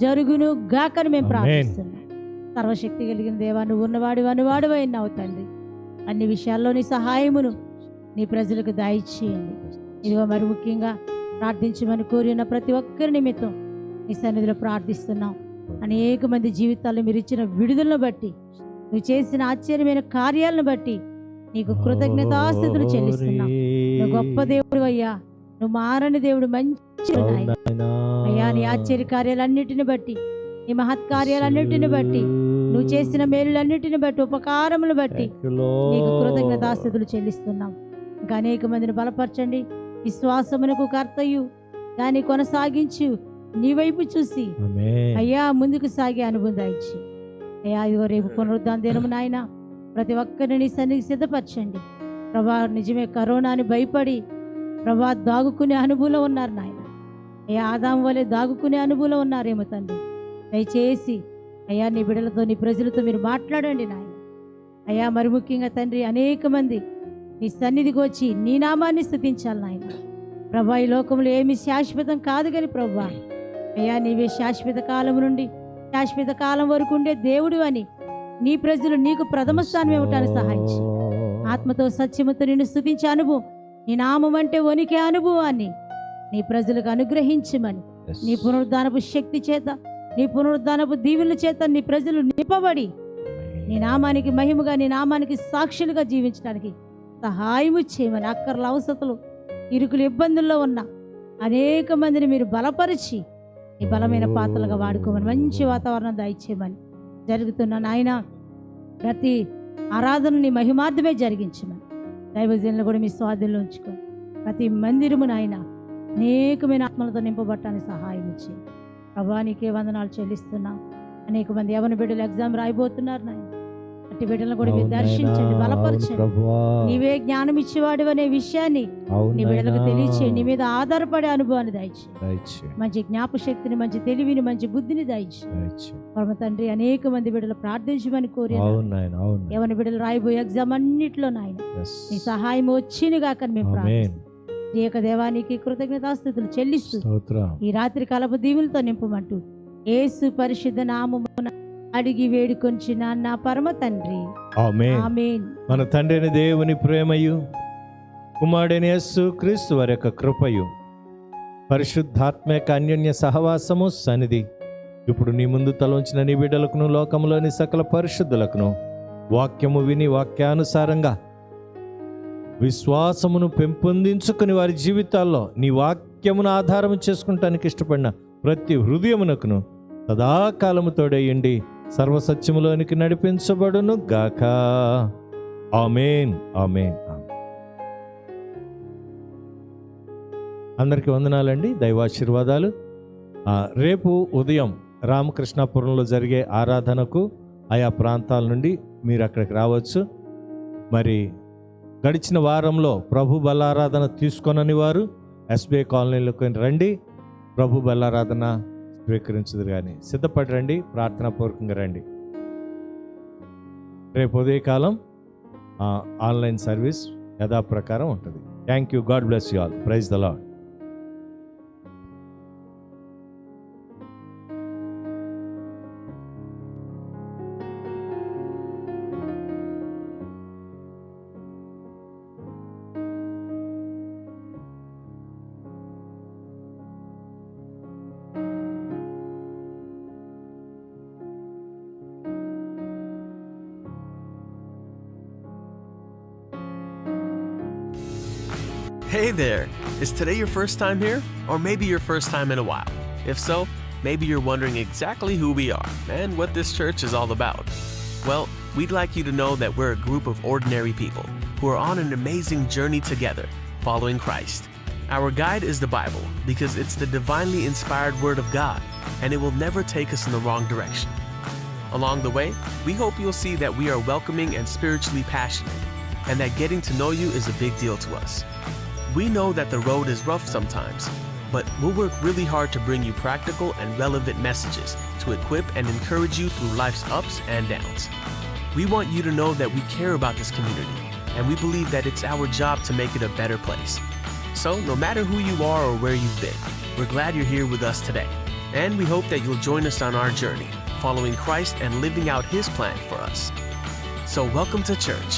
జరుగును గాకని మేము ప్రార్థిస్తున్నాం. సర్వశక్తి కలిగిన దేవా, నువ్వు ఉన్నవాడు అనువాడువై ఉన్నావు తండ్రి. అన్ని విషయాల్లో నీ సహాయమును నీ ప్రజలకు దయచేయండి. ఇదిగో మరి ముఖ్యంగా ప్రార్థించమని కోరిన ప్రతి ఒక్కరి నిమిత్తం నీ సన్నిధిలో ప్రార్థిస్తున్నాం. అనేక మంది జీవితాల్లో మీరు ఇచ్చిన విడుదలను బట్టి, నువ్వు చేసిన ఆశ్చర్యమైన కార్యాలను బట్టి నీకు కృతజ్ఞతాస్తుతులు చెల్లిస్తున్నాం. నువ్వు గొప్ప దేవుడు అయ్యా, నువ్వు మారని దేవుడు, మంచి నాయన. అయ్యా నీ ఆశ్చర్య కార్యాలన్నిటిని బట్టి, నీ మహత్కార్యాలన్నిటిని బట్టి, నువ్వు చేసిన మేలులన్నిటిని బట్టి, ఉపకారములు బట్టి నీకు కృతజ్ఞతాస్తుతులు చెల్లిస్తున్నాం. ఇంకా అనేక మందిని బలపరచండి. విశ్వాసమునకు కర్తయు దాన్ని కొనసాగించు నీ వైపు చూసి అయ్యా ముందుకు సాగే అనుభవం దాయిచ్చి అయ్యా ఇదిగో రేపు పునరుద్ధాన దినము నాయన ప్రతి ఒక్కరిని నీ సన్నిధికి సిద్ధపరచండి ప్రభా. నిజమే కరోనాని భయపడి ప్రభా దాగుకునే అనుభవంలో ఉన్నారు నాయన. అయ్యా ఆదాము వలె దాగుకునే అనుభవంలో ఉన్నారేమో తండ్రి. దయచేసి అయ్యా నీ బిడ్డలతో నీ ప్రజలతో మీరు మాట్లాడండి నాయన. అయ్యా మరి ముఖ్యంగా తండ్రి అనేక మంది నీ సన్నిధికి వచ్చి నీ నామాన్ని స్తుతించాలి నాయన. ప్రభా ఈ లోకంలో ఏమి శాశ్వతం కాదు కానీ ప్రభా అయ్యా నీవే శాశ్వత కాలం నుండి శాశ్వత కాలం వరకు ఉండే దేవుడు అని నీ ప్రజలు నీకు ప్రథమ స్థానం ఇవ్వటానికి సహాయించి ఆత్మతో సత్యముతో నిన్ను స్తుతించే అనుభవం, నీ నామం అంటే వణికే అనుభవాన్ని నీ ప్రజలకు అనుగ్రహించమని, నీ పునరుద్ధానపు శక్తి చేత, నీ పునరుద్ధానపు దీవెనల చేత నీ ప్రజలు నింపబడి నీ నామానికి మహిమగా, నీ నామానికి సాక్షులుగా జీవించడానికి సహాయము చేయమని, అక్కర్ల అవసరతలు ఇరుకులు ఇబ్బందుల్లో ఉన్న అనేక మందిని మీరు బలపరిచి ఈ బలమైన పాత్రలుగా వాడుకోమని, మంచి వాతావరణం దయచేయమని, జరుగుతున్న నాయన ప్రతి ఆరాధనని మహిమార్థమే జరిగించమని, దైవజనులు కూడా మీ స్వాధీనంలో ఉంచుకొని ప్రతి మందిరము నాయన అనేకమైన ఆత్మలతో నింపబట్టానికి సహాయం ఇచ్చి ప్రభా నీకే వందనాలు చెల్లిస్తున్నాం. అనేక మంది యవన బిడ్డలు ఎగ్జామ్ రాయిపోతున్నారు నాయన. అట్టి బిడ్డలను కూడా మీరు దర్శించండి, బలపరచండి. నీవే జ్ఞానం ఇచ్చేవాడు అనే విషయాన్ని నీ బిడ్డలకు తెలియచేయండి. నీ మీద ఆధారపడే అనుభవాన్ని దయచేయండి. మంచి జ్ఞాపక శక్తిని, మంచి తెలివిని, మంచి బుద్ధిని దయచేయండి. పరమ తండ్రి అనేక మంది బిడ్డలు ప్రార్థించమని కోరి యవన బిడ్డలు రాయిపోయే ఎగ్జామ్ అన్నిట్లో నాయన నీ సహాయం వచ్చిన గాక మేము ప్రార్థిస్తాం. నీ యొక్క దేవానికి కృతజ్ఞతాస్తుతులు చెల్లిస్తూ ఈ రాత్రి కాలపు దీవులతో నింపమంటూ యేసు పరిశుద్ధ నామమున అడిగి వేడుకొంచిన నా పరమ తండ్రి ఆమేన్. మన తండ్రిని దేవుని ప్రేమయు కుమారుడైన యేసు క్రీస్తు వారి యొక్క కృపయు పరిశుద్ధాత్మ యొక్క అన్యోన్య సహవాసము సన్నిధి ఇప్పుడు నీ ముందు తలంచిన నీ బిడ్డలకును లోకంలోని సకల పరిశుద్ధులకును వాక్యము విని వాక్యానుసారంగా విశ్వాసమును పెంపొందించుకుని వారి జీవితాల్లో నీ వాక్యమును ఆధారం చేసుకుంటానికి ఇష్టపడిన ప్రతి హృదయమునకును సదాకాలము తోడేయండి సర్వసత్యములోనికి నడిపించబడును గాక. ఆమేన్ ఆమేన్. అందరికీ వందనాలండి, దైవాశీర్వాదాలు. రేపు ఉదయం రామకృష్ణాపురంలో జరిగే ఆరాధనకు ఆయా ప్రాంతాల నుండి మీరు అక్కడికి రావచ్చు. మరి గడిచిన వారంలో ప్రభు బలారాధన తీసుకొనని వారు ఎస్బీఐ కాలనీలోకి రండి, ప్రభు బలారాధన స్వీకరించదురు. కానీ సిద్ధపడి రండి, ప్రార్థనాపూర్వకంగా రండి. రేపు ఉదయకాలం ఆన్లైన్ సర్వీస్ యథాప్రకారం ఉంటుంది. Thank you. God bless you all. Praise the Lord. Hey there! Is today your first time here? Or maybe your first time in a while? If so, maybe you're wondering exactly who we are and what this church is all about. Well, we'd like you to know that we're a group of ordinary people who are on an amazing journey together, following Christ. Our guide is the Bible because it's the divinely inspired Word of God, and it will never take us in the wrong direction. Along the way, we hope you'll see that we are welcoming and spiritually passionate, and that getting to know you is a big deal to us. We know that the road is rough sometimes, but we'll work really hard to bring you practical and relevant messages to equip and encourage you through life's ups and downs. We want you to know that we care about this community, and we believe that it's our job to make it a better place. So, no matter who you are or where you've been, we're glad you're here with us today, and we hope that you'll join us on our journey, following Christ and living out His plan for us. So, welcome to church.